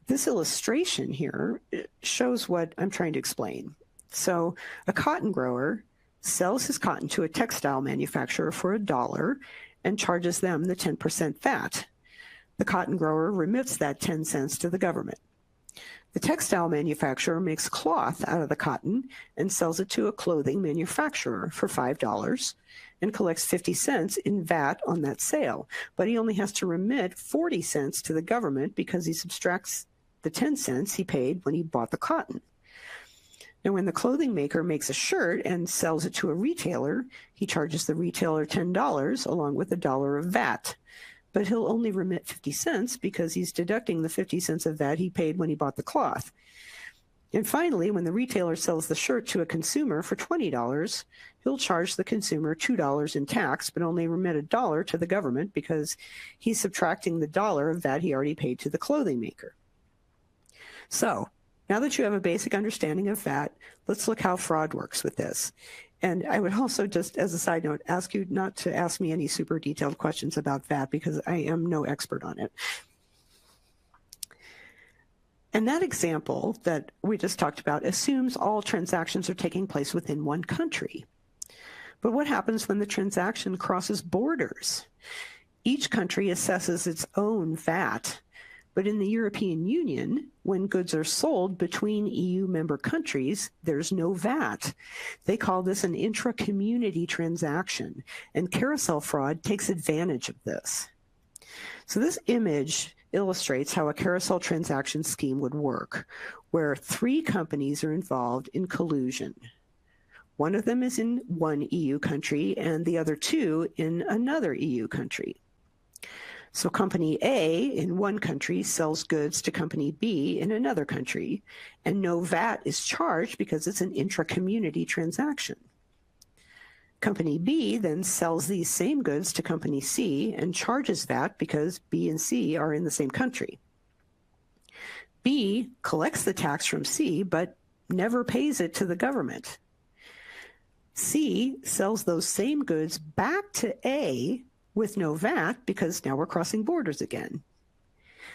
This illustration here shows what I'm trying to explain. So a cotton grower sells his cotton to a textile manufacturer for $1 and charges them the 10% VAT. The cotton grower remits that 10 cents to the government. The textile manufacturer makes cloth out of the cotton and sells it to a clothing manufacturer for $5 and collects 50 cents in VAT on that sale. But he only has to remit 40 cents to the government because he subtracts the 10 cents he paid when he bought the cotton. Now, when the clothing maker makes a shirt and sells it to a retailer, he charges the retailer $10 along with $1 of VAT. But he'll only remit 50 cents because he's deducting the 50 cents of VAT he paid when he bought the cloth. And finally, when the retailer sells the shirt to a consumer for $20, he'll charge the consumer $2 in tax, but only remit $1 to the government because he's subtracting the $1 of VAT he already paid to the clothing maker. So now that you have a basic understanding of VAT, let's look how fraud works with this. And I would also, just as a side note, ask you not to ask me any super detailed questions about VAT because I am no expert on it. And that example that we just talked about assumes all transactions are taking place within one country. But what happens when the transaction crosses borders? Each country assesses its own VAT. But in the European Union, when goods are sold between EU member countries, there's no VAT. They call this an intra-community transaction, and carousel fraud takes advantage of this. So this image illustrates how a carousel transaction scheme would work, where 3 companies are involved in collusion. One of them is in one EU country, and the other 2 in another EU country. So company A in one country sells goods to company B in another country, and no VAT is charged because it's an intra-community transaction. Company B then sells these same goods to company C and charges VAT because B and C are in the same country. B collects the tax from C but never pays it to the government. C sells those same goods back to A with no VAT because now we're crossing borders again.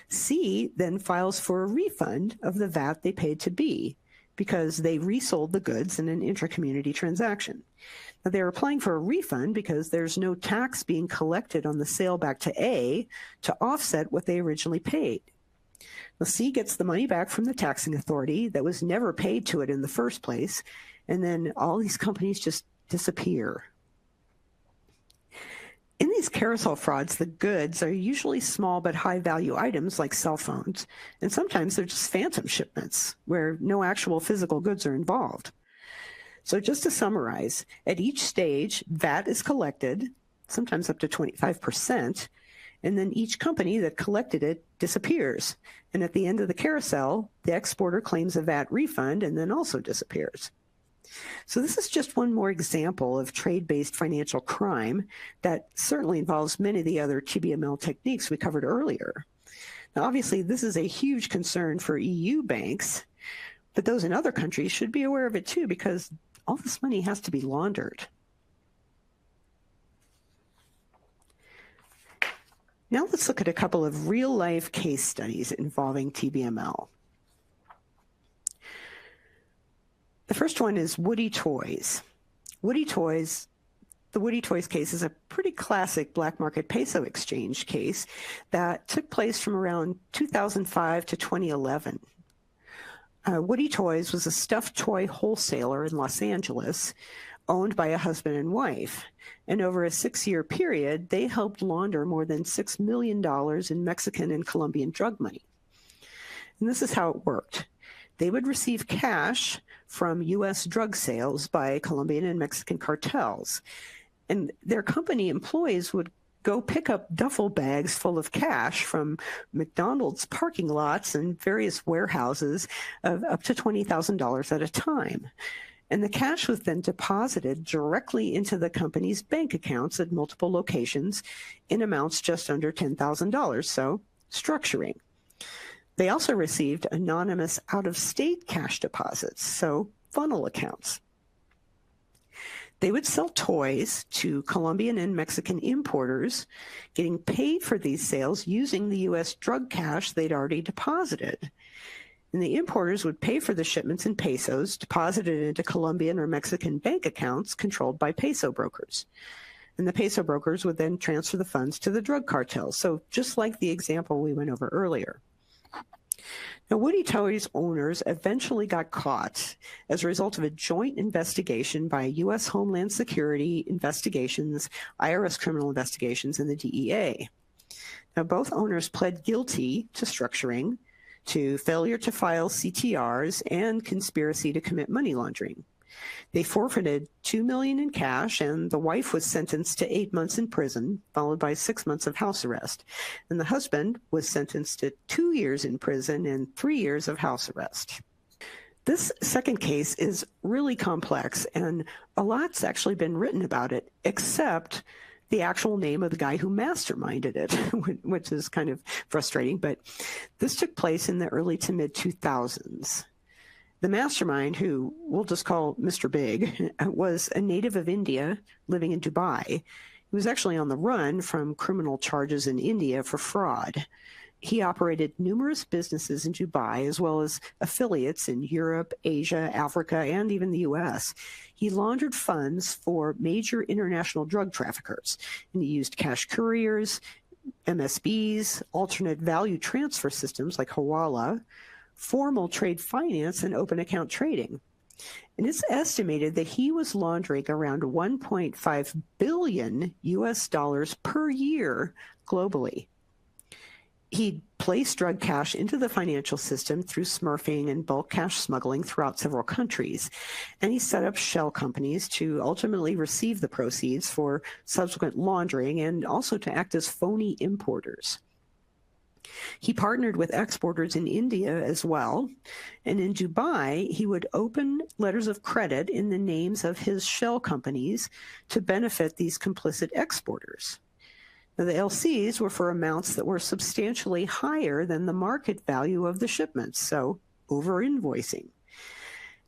C then files for a refund of the VAT they paid to B because they resold the goods in an intra-community transaction. Now they're applying for a refund because there's no tax being collected on the sale back to A to offset what they originally paid. Now C gets the money back from the taxing authority that was never paid to it in the first place, and then all these companies just disappear. In these carousel frauds, the goods are usually small but high-value items like cell phones, and sometimes they're just phantom shipments where no actual physical goods are involved. So just to summarize, at each stage, VAT is collected, sometimes up to 25%, and then each company that collected it disappears. And at the end of the carousel, the exporter claims a VAT refund and then also disappears. So this is just one more example of trade-based financial crime that certainly involves many of the other TBML techniques we covered earlier. Now, obviously, this is a huge concern for EU banks, but those in other countries should be aware of it too because all this money has to be laundered. Now let's look at a couple of real-life case studies involving TBML. The first one is Woody Toys. The Woody Toys case is a pretty classic Black Market Peso Exchange case that took place from around 2005 to 2011. Woody Toys was a stuffed toy wholesaler in Los Angeles, owned by a husband and wife. And over a 6-year period, they helped launder more than $6 million in Mexican and Colombian drug money. And this is how it worked. they would receive cash from U.S. drug sales by Colombian and Mexican cartels. And their company employees would go pick up duffel bags full of cash from McDonald's parking lots and various warehouses of up to $20,000 at a time. And the cash was then deposited directly into the company's bank accounts at multiple locations in amounts just under $10,000, so structuring. They also received anonymous out-of-state cash deposits, so funnel accounts. They would sell toys to Colombian and Mexican importers, getting paid for these sales using the U.S. drug cash they'd already deposited. And the importers would pay for the shipments in pesos deposited into Colombian or Mexican bank accounts controlled by peso brokers. And the peso brokers would then transfer the funds to the drug cartels. So just like the example we went over earlier. Now, Woody Toys owners eventually got caught as a result of a joint investigation by U.S. Homeland Security Investigations, IRS Criminal Investigations, and the DEA. Now, both owners pled guilty to structuring, to failure to file CTRs, and conspiracy to commit money laundering. They forfeited $2 million in cash, and the wife was sentenced to 8 months in prison, followed by 6 months of house arrest. And the husband was sentenced to 2 years in prison and 3 years of house arrest. This second case is really complex, and a lot's actually been written about it, except the actual name of the guy who masterminded it, which is kind of frustrating. But this took place in the early to mid-2000s. The mastermind, who we'll just call Mr. Big, was a native of India living in Dubai. He was actually on the run from criminal charges in India for fraud. He operated numerous businesses in Dubai, as well as affiliates in Europe, Asia, Africa, and even the U.S. He laundered funds for major international drug traffickers, and he used cash couriers, MSBs, alternate value transfer systems like Hawala, formal trade finance, and open account trading. And it's estimated that he was laundering around 1.5 billion US dollars per year globally. He placed drug cash into the financial system through smurfing and bulk cash smuggling throughout several countries. And he set up shell companies to ultimately receive the proceeds for subsequent laundering and also to act as phony importers. He partnered with exporters in India as well, and in Dubai, he would open letters of credit in the names of his shell companies to benefit these complicit exporters. Now, the LCs were for amounts that were substantially higher than the market value of the shipments, so over-invoicing.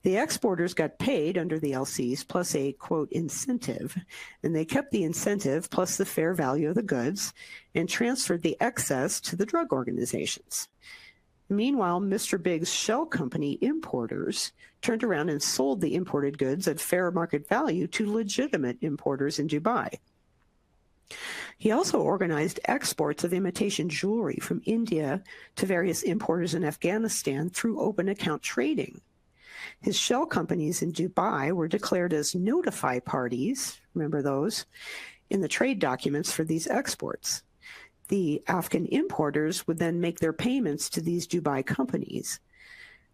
The exporters got paid under the LCs plus a, quote, incentive, and they kept the incentive plus the fair value of the goods and transferred the excess to the drug organizations. Meanwhile, Mr. Big's shell company importers turned around and sold the imported goods at fair market value to legitimate importers in Dubai. He also organized exports of imitation jewelry from India to various importers in Afghanistan through open account trading. His shell companies in Dubai were declared as notify parties, remember those, in the trade documents for these exports. The Afghan importers would then make their payments to these Dubai companies.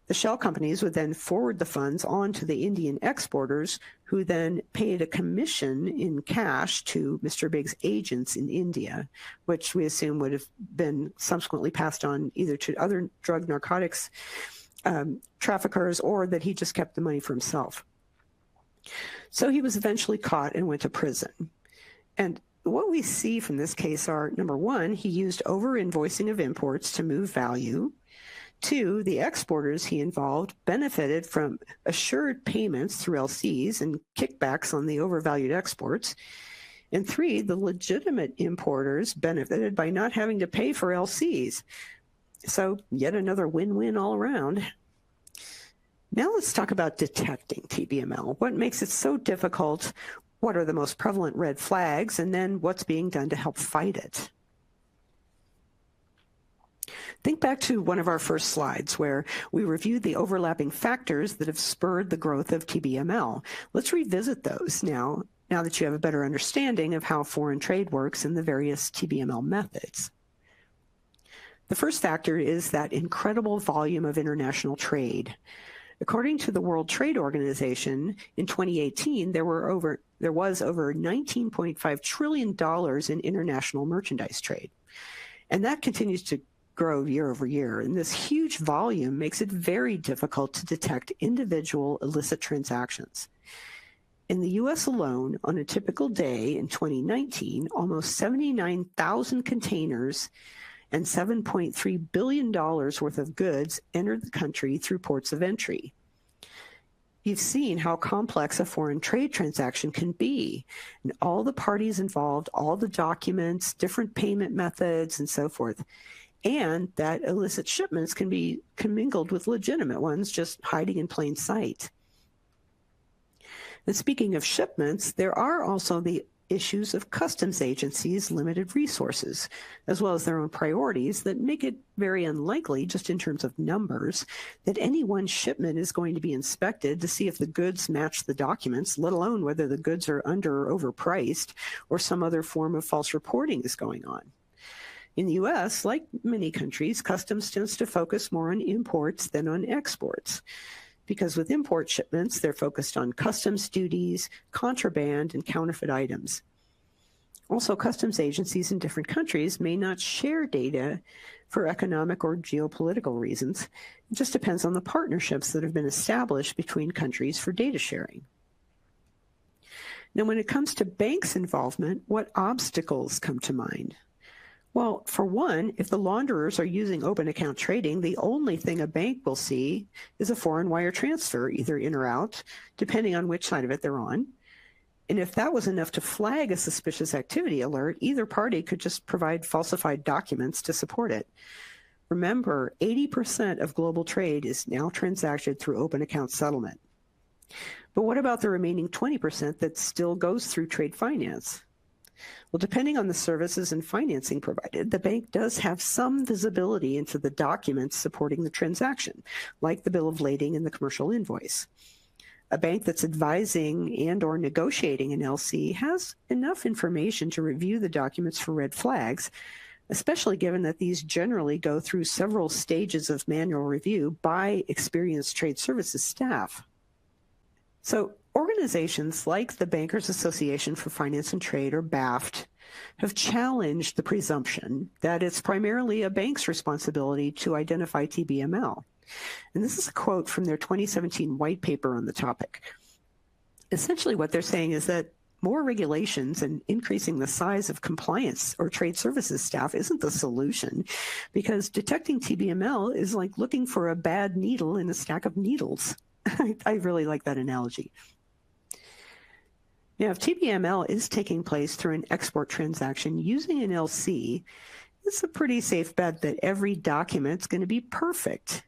The shell companies would then forward the funds on to the Indian exporters, who then paid a commission in cash to Mr. Big's agents in India, which we assume would have been subsequently passed on either to other drug narcotics traffickers, or that he just kept the money for himself. So he was eventually caught and went to prison. And what we see from this case are, number one, he used over-invoicing of imports to move value. Two, the exporters he involved benefited from assured payments through LCs and kickbacks on the overvalued exports. And three, the legitimate importers benefited by not having to pay for LCs. So yet another win-win all around. Now let's talk about detecting TBML. What makes it so difficult? What are the most prevalent red flags? And then what's being done to help fight it? Think back to one of our first slides where we reviewed the overlapping factors that have spurred the growth of TBML. Let's revisit those now that you have a better understanding of how foreign trade works and the various TBML methods. The first factor is that incredible volume of international trade. According to the World Trade Organization, in 2018, there was over $19.5 trillion in international merchandise trade. And that continues to grow year over year. And this huge volume makes it very difficult to detect individual illicit transactions. In the U.S. alone, on a typical day in 2019, almost 79,000 containers and $7.3 billion worth of goods entered the country through ports of entry. You've seen how complex a foreign trade transaction can be, and all the parties involved, all the documents, different payment methods, and so forth, and that illicit shipments can be commingled with legitimate ones just hiding in plain sight. And speaking of shipments, there are also the issues of customs agencies' limited resources, as well as their own priorities that make it very unlikely, just in terms of numbers, that any one shipment is going to be inspected to see if the goods match the documents, let alone whether the goods are under or overpriced or some other form of false reporting is going on. In the U.S., like many countries, customs tends to focus more on imports than on exports, because with import shipments, they're focused on customs duties, contraband, and counterfeit items. Also, customs agencies in different countries may not share data for economic or geopolitical reasons. It just depends on the partnerships that have been established between countries for data sharing. Now, when it comes to banks' involvement, what obstacles come to mind? Well, for one, if the launderers are using open account trading, the only thing a bank will see is a foreign wire transfer, either in or out, depending on which side of it they're on. And if that was enough to flag a suspicious activity alert, either party could just provide falsified documents to support it. Remember, 80% of global trade is now transacted through open account settlement. But what about the remaining 20% that still goes through trade finance? Well, depending on the services and financing provided, the bank does have some visibility into the documents supporting the transaction, like the bill of lading and the commercial invoice. A bank that's advising and or negotiating an LC has enough information to review the documents for red flags, especially given that these generally go through several stages of manual review by experienced trade services staff. So organizations like the Bankers Association for Finance and Trade, or BAFT, have challenged the presumption that it's primarily a bank's responsibility to identify TBML. And this is a quote from their 2017 white paper on the topic. Essentially what they're saying is that more regulations and increasing the size of compliance or trade services staff isn't the solution, because detecting TBML is like looking for a bad needle in a stack of needles. I really like that analogy. Now, if TBML is taking place through an export transaction using an LC, it's a pretty safe bet that every document's going to be perfect.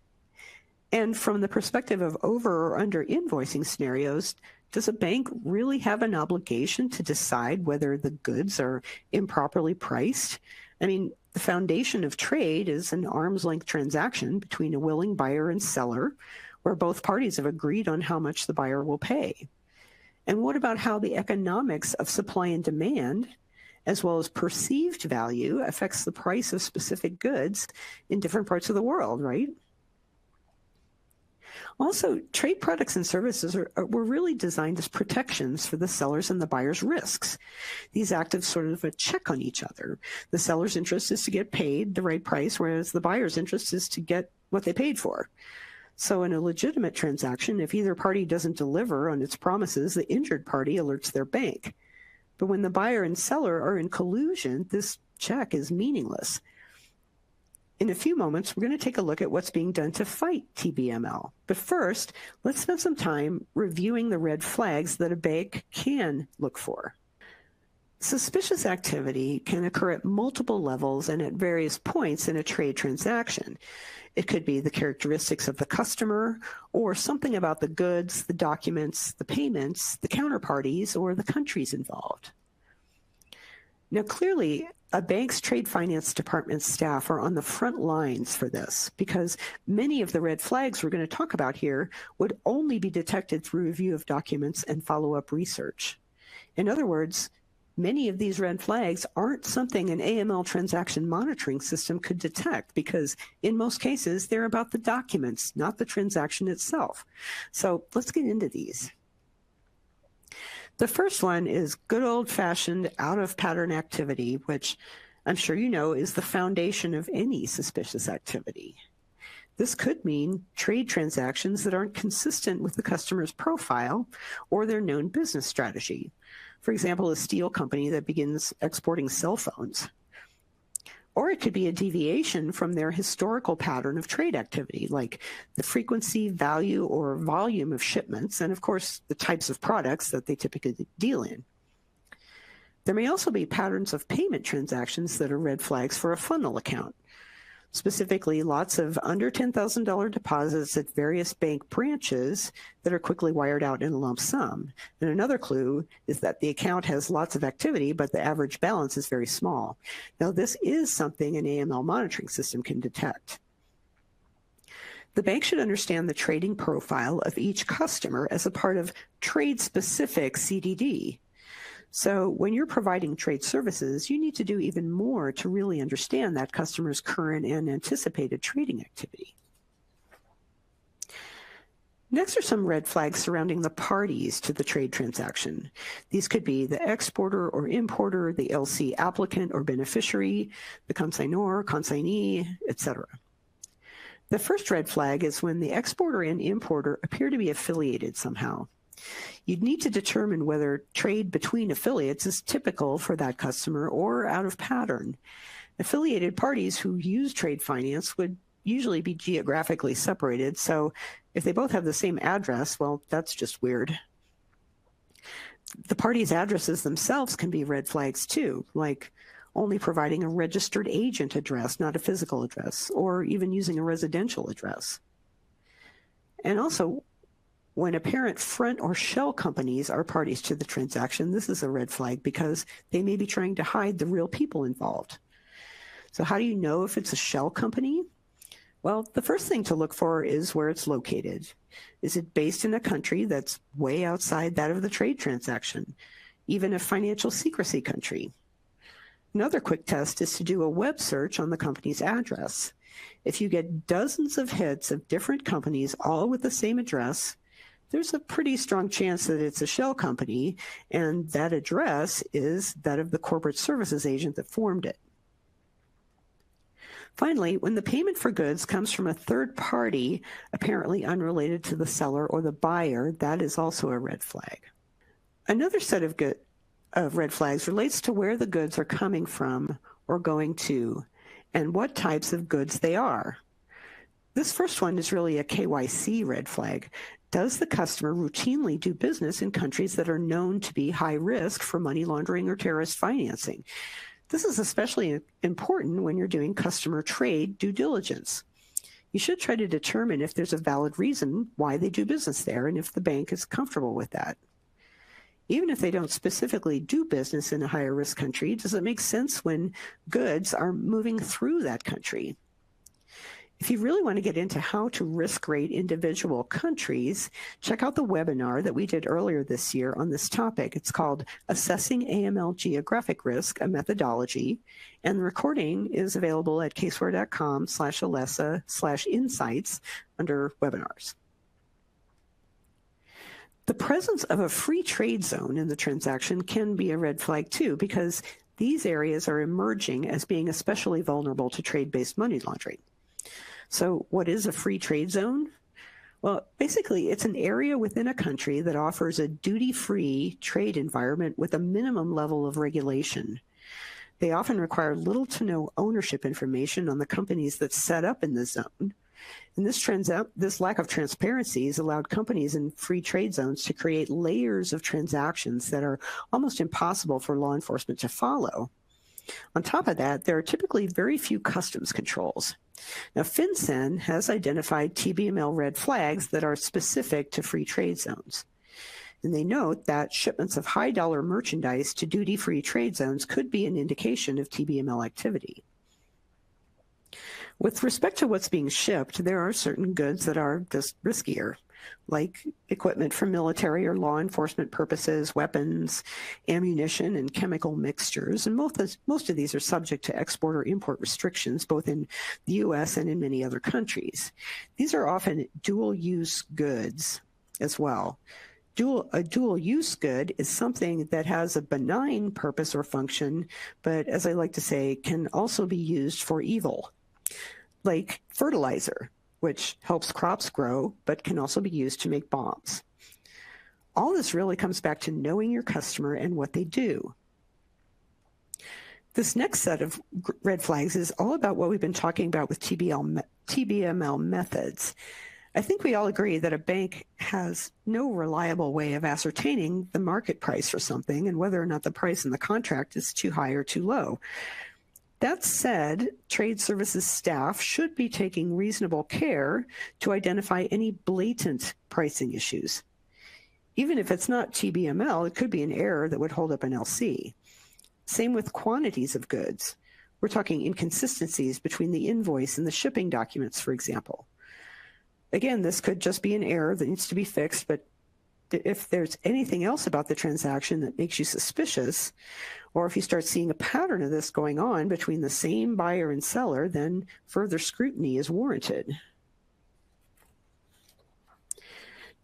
And from the perspective of over or under invoicing scenarios, does a bank really have an obligation to decide whether the goods are improperly priced? I mean, the foundation of trade is an arm's length transaction between a willing buyer and seller, where both parties have agreed on how much the buyer will pay. And what about how the economics of supply and demand, as well as perceived value, affects the price of specific goods in different parts of the world, right? Also, trade products and services were really designed as protections for the sellers and the buyer's risks. These act as sort of a check on each other. The seller's interest is to get paid the right price, whereas the buyer's interest is to get what they paid for. So in a legitimate transaction, if either party doesn't deliver on its promises, the injured party alerts their bank. But when the buyer and seller are in collusion, this check is meaningless. In a few moments, we're going to take a look at what's being done to fight TBML. But first, let's spend some time reviewing the red flags that a bank can look for. Suspicious activity can occur at multiple levels and at various points in a trade transaction. It could be the characteristics of the customer, or something about the goods, the documents, the payments, the counterparties, or the countries involved. Now, clearly, a bank's trade finance department staff are on the front lines for this, because many of the red flags we're going to talk about here would only be detected through review of documents and follow-up research. In other words, Many of these red flags aren't something an AML transaction monitoring system could detect because in most cases, they're about the documents, not the transaction itself. So let's get into these. The first one is good old-fashioned out-of-pattern activity, which I'm sure you know is the foundation of any suspicious activity. This could mean trade transactions that aren't consistent with the customer's profile or their known business strategy. For example, a steel company that begins exporting cell phones. Or it could be a deviation from their historical pattern of trade activity, like the frequency, value, or volume of shipments, and of course, the types of products that they typically deal in. There may also be patterns of payment transactions that are red flags for a funnel account. Specifically, lots of under $10,000 deposits at various bank branches that are quickly wired out in a lump sum. And another clue is that the account has lots of activity, but the average balance is very small. Now, this is something an AML monitoring system can detect. The bank should understand the trading profile of each customer as a part of trade-specific CDD. So when you're providing trade services, you need to do even more to really understand that customer's current and anticipated trading activity. Next are some red flags surrounding the parties to the trade transaction. These could be the exporter or importer, the LC applicant or beneficiary, the consignor, consignee, etc. The first red flag is when the exporter and importer appear to be affiliated somehow. You'd need to determine whether trade between affiliates is typical for that customer or out of pattern. Affiliated parties who use trade finance would usually be geographically separated, so if they both have the same address, well, that's just weird. The parties' addresses themselves can be red flags too, like only providing a registered agent address, not a physical address, or even using a residential address. And also, when apparent front or shell companies are parties to the transaction, this is a red flag because they may be trying to hide the real people involved. So how do you know if it's a shell company? Well, the first thing to look for is where it's located. Is it based in a country that's way outside that of the trade transaction, even a financial secrecy country? Another quick test is to do a web search on the company's address. If you get dozens of hits of different companies all with the same address, there's a pretty strong chance that it's a shell company, and that address is that of the corporate services agent that formed it. Finally, when the payment for goods comes from a third party, apparently unrelated to the seller or the buyer, that is also a red flag. Another set of red flags relates to where the goods are coming from or going to, and what types of goods they are. This first one is really a KYC red flag. Does the customer routinely do business in countries that are known to be high risk for money laundering or terrorist financing? This is especially important when you're doing customer trade due diligence. You should try to determine if there's a valid reason why they do business there and if the bank is comfortable with that. Even if they don't specifically do business in a higher risk country, does it make sense when goods are moving through that country? If you really want to get into how to risk rate individual countries, check out the webinar that we did earlier this year on this topic. It's called Assessing AML Geographic Risk, a Methodology, and the recording is available at caseware.com/alessa/insights under webinars. The presence of a free trade zone in the transaction can be a red flag too, because these areas are emerging as being especially vulnerable to trade-based money laundering. So what is a free trade zone? Well, basically, it's an area within a country that offers a duty-free trade environment with a minimum level of regulation. They often require little to no ownership information on the companies that set up in the zone. And this lack of transparency has allowed companies in free trade zones to create layers of transactions that are almost impossible for law enforcement to follow. On top of that, there are typically very few customs controls. Now, FinCEN has identified TBML red flags that are specific to free trade zones. And they note that shipments of high-dollar merchandise to duty-free trade zones could be an indication of TBML activity. With respect to what's being shipped, there are certain goods that are just riskier. like equipment for military or law enforcement purposes, weapons, ammunition, and chemical mixtures. And most of these are subject to export or import restrictions, both in the U.S. and in many other countries. These are often dual-use goods as well. A dual-use good is something that has a benign purpose or function, but as I like to say, can also be used for evil, like fertilizer, which helps crops grow, but can also be used to make bombs. All this really comes back to knowing your customer and what they do. This next set of red flags is all about what we've been talking about with TBML methods. I think we all agree that a bank has no reliable way of ascertaining the market price for something and whether or not the price in the contract is too high or too low. That said, trade services staff should be taking reasonable care to identify any blatant pricing issues. Even if it's not TBML, it could be an error that would hold up an LC. Same with quantities of goods. We're talking inconsistencies between the invoice and the shipping documents, for example. Again, this could just be an error that needs to be fixed, but if there's anything else about the transaction that makes you suspicious, or if you start seeing a pattern of this going on between the same buyer and seller, then further scrutiny is warranted.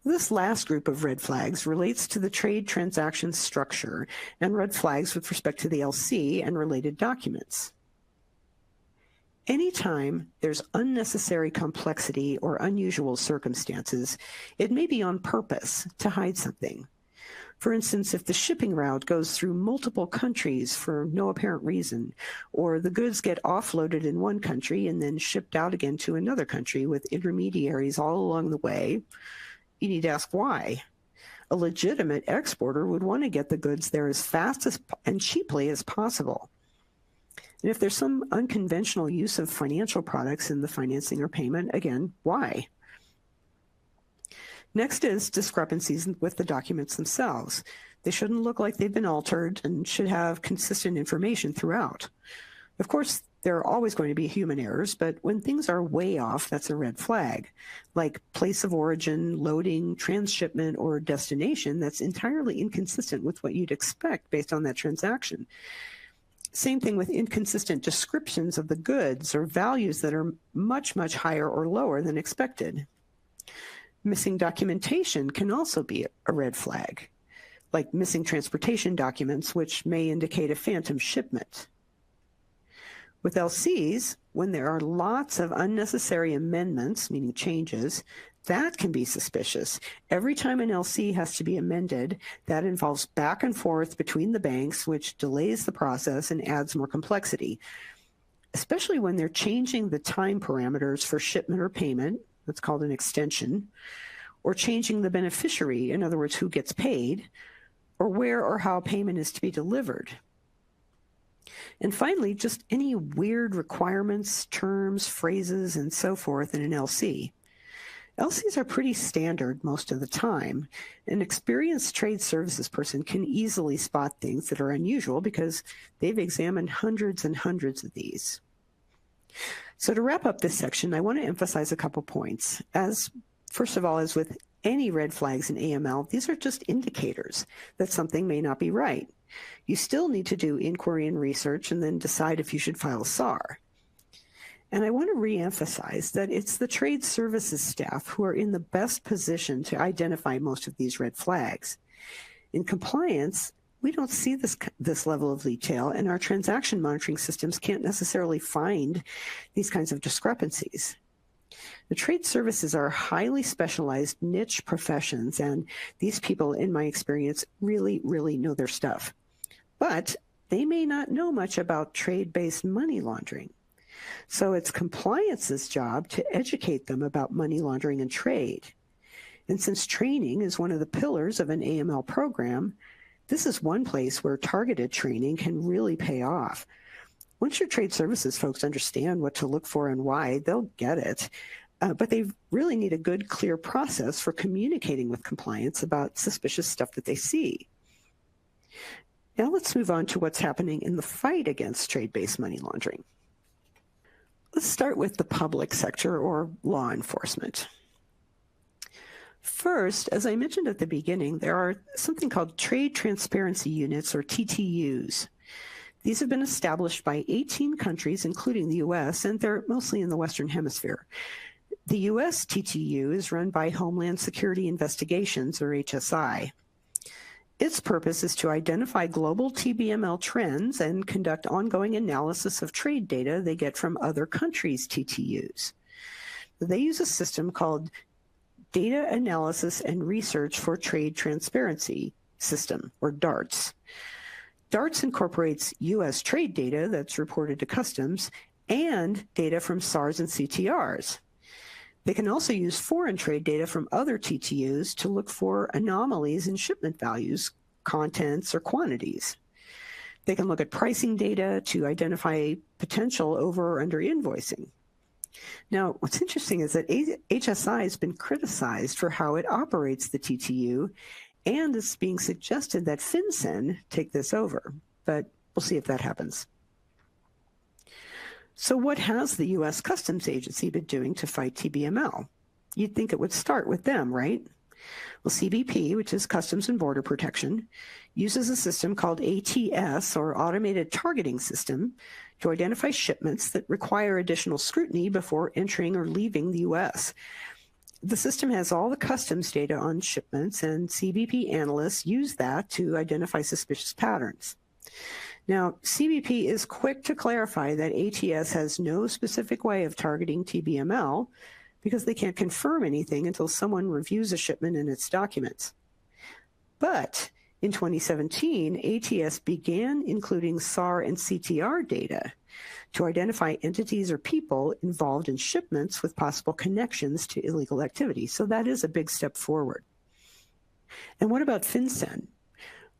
This last group of red flags relates to the trade transaction structure and red flags with respect to the LC and related documents. Anytime there's unnecessary complexity or unusual circumstances, it may be on purpose to hide something. For instance, if the shipping route goes through multiple countries for no apparent reason, or the goods get offloaded in one country and then shipped out again to another country with intermediaries all along the way, you need to ask why. A legitimate exporter would want to get the goods there as fast and cheaply as possible. And if there's some unconventional use of financial products in the financing or payment, again, why? Next is discrepancies with the documents themselves. They shouldn't look like they've been altered and should have consistent information throughout. Of course, there are always going to be human errors, but when things are way off, that's a red flag, like place of origin, loading, transshipment, or destination that's entirely inconsistent with what you'd expect based on that transaction. Same thing with inconsistent descriptions of the goods or values that are much, much higher or lower than expected. Missing documentation can also be a red flag, like missing transportation documents, which may indicate a phantom shipment. With LCs, when there are lots of unnecessary amendments, meaning changes, that can be suspicious. Every time an LC has to be amended, that involves back and forth between the banks, which delays the process and adds more complexity, especially when they're changing the time parameters for shipment or payment, that's called an extension, or changing the beneficiary, in other words, who gets paid, or where or how payment is to be delivered. And finally, just any weird requirements, terms, phrases, and so forth in an LC. LCs are pretty standard most of the time. An experienced trade services person can easily spot things that are unusual because they've examined hundreds and hundreds of these. So to wrap up this section, I want to emphasize a couple points. First of all, as with any red flags in AML, these are just indicators that something may not be right. You still need to do inquiry and research and then decide if you should file a SAR. And I want to reemphasize that it's the trade services staff who are in the best position to identify most of these red flags. In compliance, we don't see this level of detail, and our transaction monitoring systems can't necessarily find these kinds of discrepancies. The trade services are highly specialized niche professions, and these people, in my experience, really, really know their stuff. But they may not know much about trade-based money laundering. So it's compliance's job to educate them about money laundering and trade. And since training is one of the pillars of an AML program, this is one place where targeted training can really pay off. Once your trade services folks understand what to look for and why, they'll get it. But they really need a good, clear process for communicating with compliance about suspicious stuff that they see. Now let's move on to what's happening in the fight against trade-based money laundering. Let's start with the public sector or law enforcement. First, as I mentioned at the beginning, there are something called Trade Transparency Units, or TTUs. These have been established by 18 countries, including the U.S., and they're mostly in the Western Hemisphere. The U.S. TTU is run by Homeland Security Investigations, or HSI. Its purpose is to identify global TBML trends and conduct ongoing analysis of trade data they get from other countries' TTUs. They use a system called Data Analysis and Research for Trade Transparency System, or DARTS. DARTS incorporates U.S. trade data that's reported to customs and data from SARs and CTRs. They can also use foreign trade data from other TTUs to look for anomalies in shipment values, contents, or quantities. They can look at pricing data to identify potential over or under invoicing. Now, what's interesting is that HSI has been criticized for how it operates the TTU, and it's being suggested that FinCEN take this over, but we'll see if that happens. So what has the U.S. Customs Agency been doing to fight TBML? You'd think it would start with them, right? Well, CBP, which is Customs and Border Protection, uses a system called ATS, or Automated Targeting System, to identify shipments that require additional scrutiny before entering or leaving the U.S. The system has all the customs data on shipments, and CBP analysts use that to identify suspicious patterns. Now, CBP is quick to clarify that ATS has no specific way of targeting TBML because they can't confirm anything until someone reviews a shipment and its documents. But in 2017, ATS began including SAR and CTR data to identify entities or people involved in shipments with possible connections to illegal activity. So that is a big step forward. And what about FinCEN?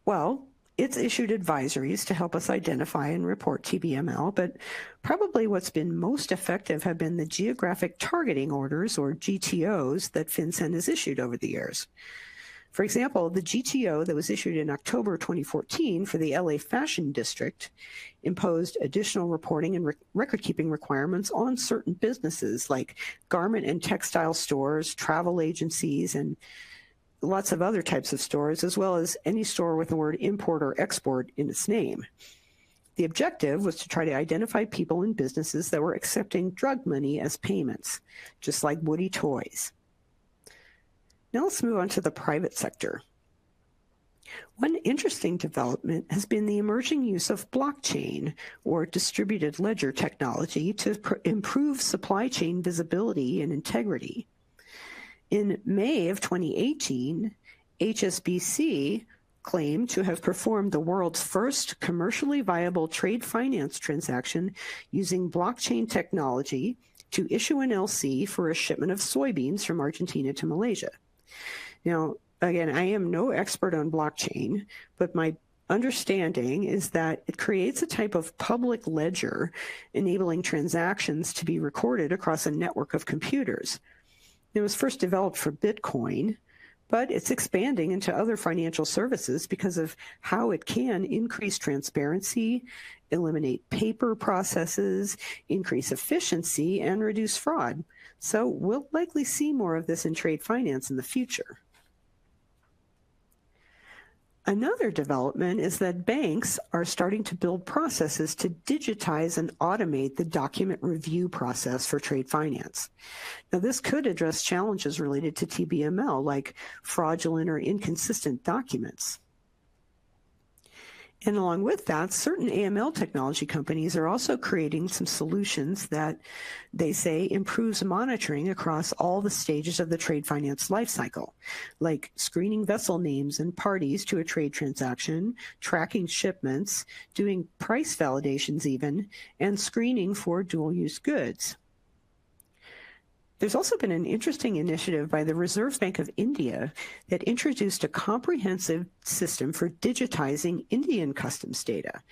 Well, it's issued advisories to help us identify and report TBML, but probably what's been most effective have been the geographic targeting orders, or GTOs, that FinCEN has issued over the years. For example, the GTO that was issued in October 2014 for the LA Fashion District imposed additional reporting and record-keeping requirements on certain businesses like garment and textile stores, travel agencies, and lots of other types of stores, as well as any store with the word import or export in its name. The objective was to try to identify people and businesses that were accepting drug money as payments, just like Woody Toys. Now let's move on to the private sector. One interesting development has been the emerging use of blockchain, or distributed ledger technology, to improve supply chain visibility and integrity. In May of 2018, HSBC claimed to have performed the world's first commercially viable trade finance transaction using blockchain technology to issue an LC for a shipment of soybeans from Argentina to Malaysia. Now, again, I am no expert on blockchain, but my understanding is that it creates a type of public ledger enabling transactions to be recorded across a network of computers. It was first developed for Bitcoin, but it's expanding into other financial services because of how it can increase transparency, eliminate paper processes, increase efficiency, and reduce fraud. So we'll likely see more of this in trade finance in the future. Another development is that banks are starting to build processes to digitize and automate the document review process for trade finance. Now, this could address challenges related to TBML, like fraudulent or inconsistent documents. And along with that, certain AML technology companies are also creating some solutions that they say improves monitoring across all the stages of the trade finance lifecycle, like screening vessel names and parties to a trade transaction, tracking shipments, doing price validations even, and screening for dual-use goods. There's also been an interesting initiative by the Reserve Bank of India that introduced a comprehensive system for digitizing Indian customs data.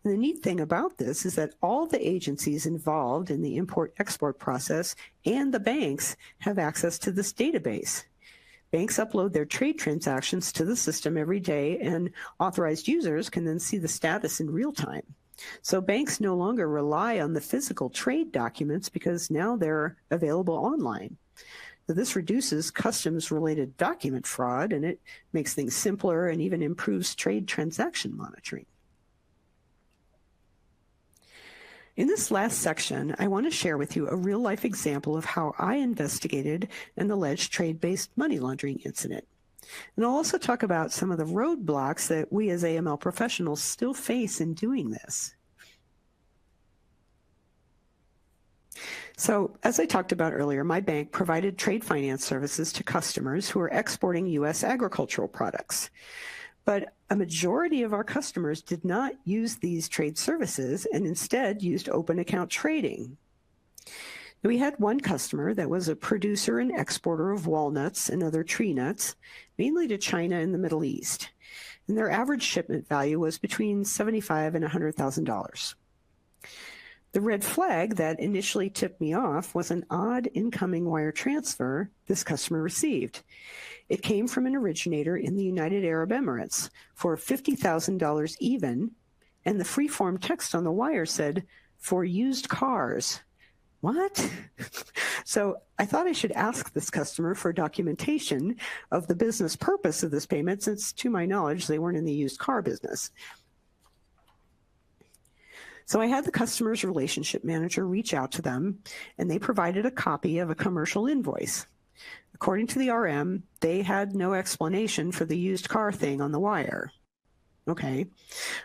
And the neat thing about this is that all the agencies involved in the import-export process and the banks have access to this database. Banks upload their trade transactions to the system every day, and authorized users can then see the status in real time. So banks no longer rely on the physical trade documents because now they're available online. This reduces customs-related document fraud, and it makes things simpler and even improves trade transaction monitoring. In this last section, I want to share with you a real-life example of how I investigated an alleged trade-based money laundering incident. And I'll also talk about some of the roadblocks that we as AML professionals still face in doing this. So, as I talked about earlier, my bank provided trade finance services to customers who are exporting U.S. agricultural products. But a majority of our customers did not use these trade services and instead used open account trading. We had one customer that was a producer and exporter of walnuts and other tree nuts, mainly to China and the Middle East. And their average shipment value was between $75,000 and $100,000. The red flag that initially tipped me off was an odd incoming wire transfer this customer received. It came from an originator in the United Arab Emirates for $50,000 even, and the free-form text on the wire said, "For used cars." What? So I thought I should ask this customer for documentation of the business purpose of this payment, since to my knowledge, they weren't in the used car business. So I had the customer's relationship manager reach out to them, and they provided a copy of a commercial invoice. According to the RM, they had no explanation for the used car thing on the wire. Okay,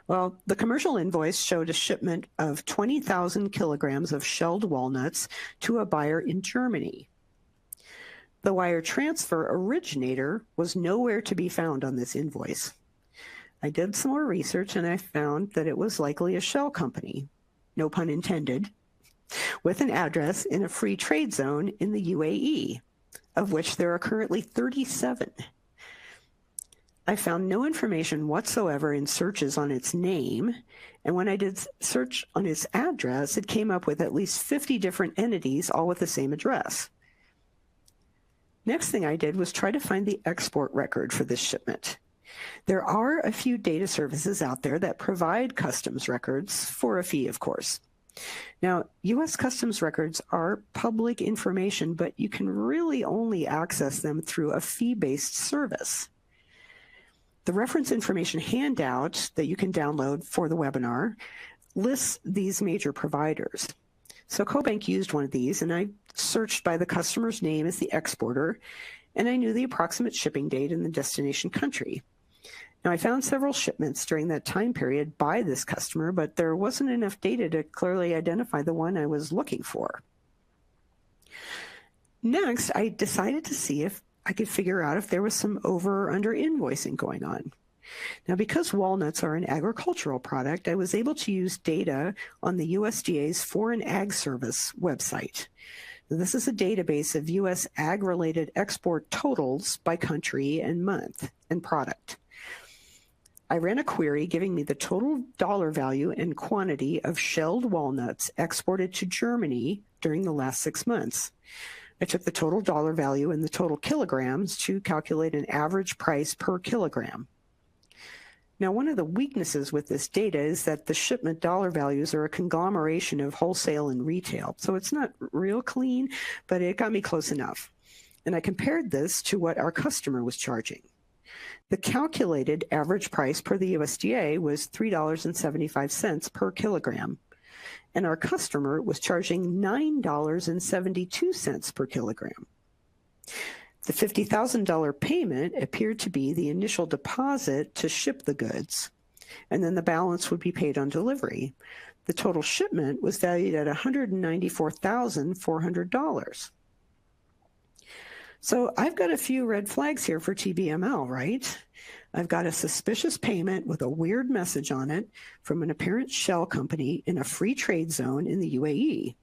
well, the commercial invoice showed a shipment of 20,000 kilograms of shelled walnuts to a buyer in Germany. The wire transfer originator was nowhere to be found on this invoice. I did some more research and I found that it was likely a shell company, no pun intended, with an address in a free trade zone in the UAE, of which there are currently 37. I found no information whatsoever in searches on its name, and when I did search on its address, it came up with at least 50 different entities, all with the same address. Next thing I did was try to find the export record for this shipment. There are a few data services out there that provide customs records for a fee, of course. Now, U.S. customs records are public information, but you can really only access them through a fee-based service. The reference information handout that you can download for the webinar lists these major providers. So CoBank used one of these, and I searched by the customer's name as the exporter, and I knew the approximate shipping date and the destination country. Now, I found several shipments during that time period by this customer, but there wasn't enough data to clearly identify the one I was looking for. Next, I decided to see if I could figure out if there was some over or under invoicing going on. Now, because walnuts are an agricultural product, I was able to use data on the USDA's Foreign Ag Service website. Now, this is a database of U.S. ag-related export totals by country and month and product. I ran a query giving me the total dollar value and quantity of shelled walnuts exported to Germany during the last 6 months. I took the total dollar value and the total kilograms to calculate an average price per kilogram. Now, one of the weaknesses with this data is that the shipment dollar values are a conglomeration of wholesale and retail. So it's not real clean, but it got me close enough. And I compared this to what our customer was charging. The calculated average price per the USDA was $3.75 per kilogram, and our customer was charging $9.72 per kilogram. The $50,000 payment appeared to be the initial deposit to ship the goods, and then the balance would be paid on delivery. The total shipment was valued at $194,400. So I've got a few red flags here for TBML, right? I've got a suspicious payment with a weird message on it from an apparent shell company in a free trade zone in the UAE.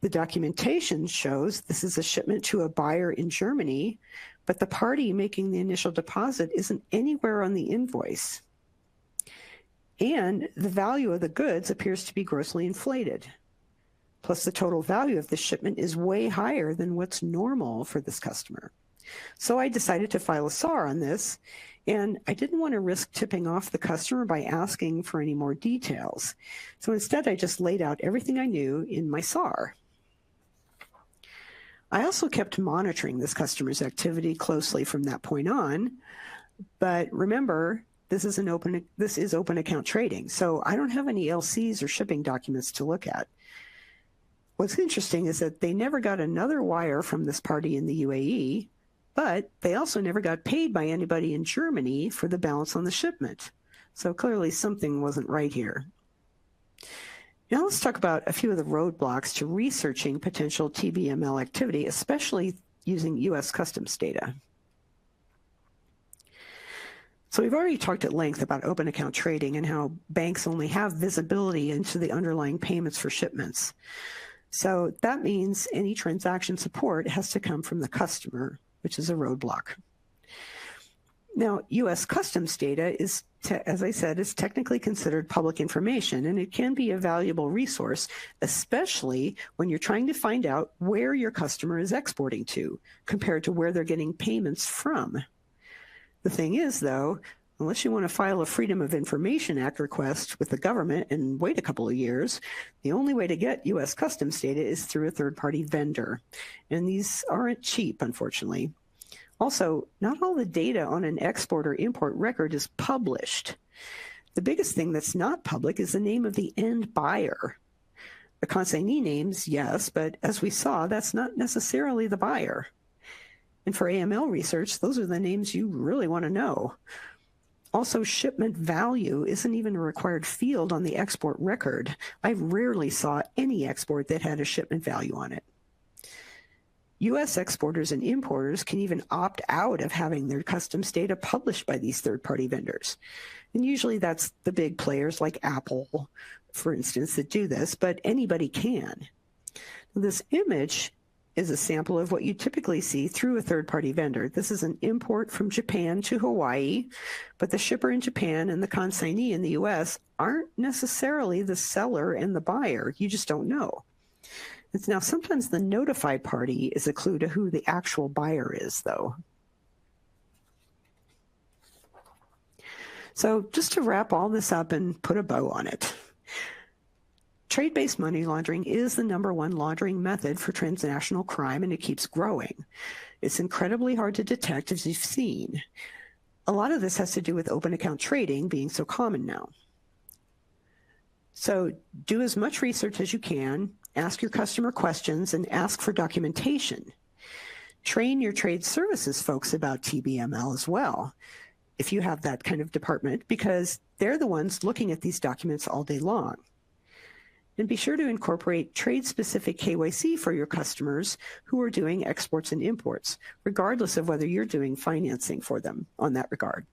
The documentation shows this is a shipment to a buyer in Germany, but the party making the initial deposit isn't anywhere on the invoice. And the value of the goods appears to be grossly inflated. Plus, the total value of the shipment is way higher than what's normal for this customer. So I decided to file a SAR on this, and I didn't want to risk tipping off the customer by asking for any more details. So instead, I just laid out everything I knew in my SAR. I also kept monitoring this customer's activity closely from that point on. But remember, this is open account trading, so I don't have any LCs or shipping documents to look at. What's interesting is that they never got another wire from this party in the UAE, but they also never got paid by anybody in Germany for the balance on the shipment. So clearly something wasn't right here. Now let's talk about a few of the roadblocks to researching potential TBML activity, especially using U.S. customs data. So we've already talked at length about open account trading and how banks only have visibility into the underlying payments for shipments. So that means any transaction support has to come from the customer, which is a roadblock. Now, U.S. customs data is, as I said, is technically considered public information, and it can be a valuable resource, especially when you're trying to find out where your customer is exporting to compared to where they're getting payments from. The thing is, though, unless you want to file a Freedom of Information Act request with the government and wait a couple of years, the only way to get U.S. customs data is through a third-party vendor. And these aren't cheap, unfortunately. Also, not all the data on an export or import record is published. The biggest thing that's not public is the name of the end buyer. The consignee names, yes, but as we saw, that's not necessarily the buyer. And for AML research, those are the names you really want to know. Also, shipment value isn't even a required field on the export record. I rarely saw any export that had a shipment value on it. U.S. exporters and importers can even opt out of having their customs data published by these third-party vendors. And usually that's the big players like Apple, for instance, that do this, but anybody can. This image is a sample of what you typically see through a third-party vendor. This is an import from Japan to Hawaii, but the shipper in Japan and the consignee in the U.S. aren't necessarily the seller and the buyer. You just don't know. It's now sometimes the notified party is a clue to who the actual buyer is, though. So just to wrap all this up and put a bow on it, trade-based money laundering is the #1 laundering method for transnational crime, and it keeps growing. It's incredibly hard to detect, as you've seen. A lot of this has to do with open account trading being so common now. So do as much research as you can, ask your customer questions, and ask for documentation. Train your trade services folks about TBML as well, if you have that kind of department, because they're the ones looking at these documents all day long. And be sure to incorporate trade-specific KYC for your customers who are doing exports and imports, regardless of whether you're doing financing for them on that regard.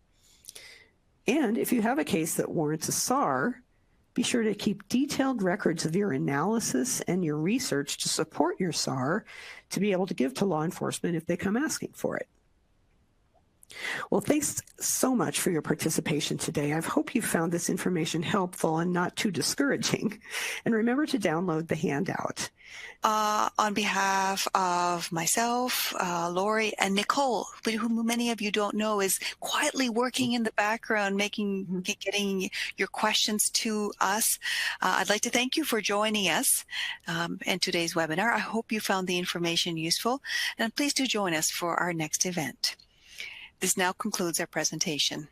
And if you have a case that warrants a SAR, be sure to keep detailed records of your analysis and your research to support your SAR to be able to give to law enforcement if they come asking for it. Well, thanks so much for your participation today. I hope you found this information helpful and not too discouraging. And remember to download the handout. On behalf of myself, Laurie, and Nicole, who many of you don't know is quietly working in the background, getting your questions to us, I'd like to thank you for joining us in today's webinar. I hope you found the information useful, and please do join us for our next event. This now concludes our presentation.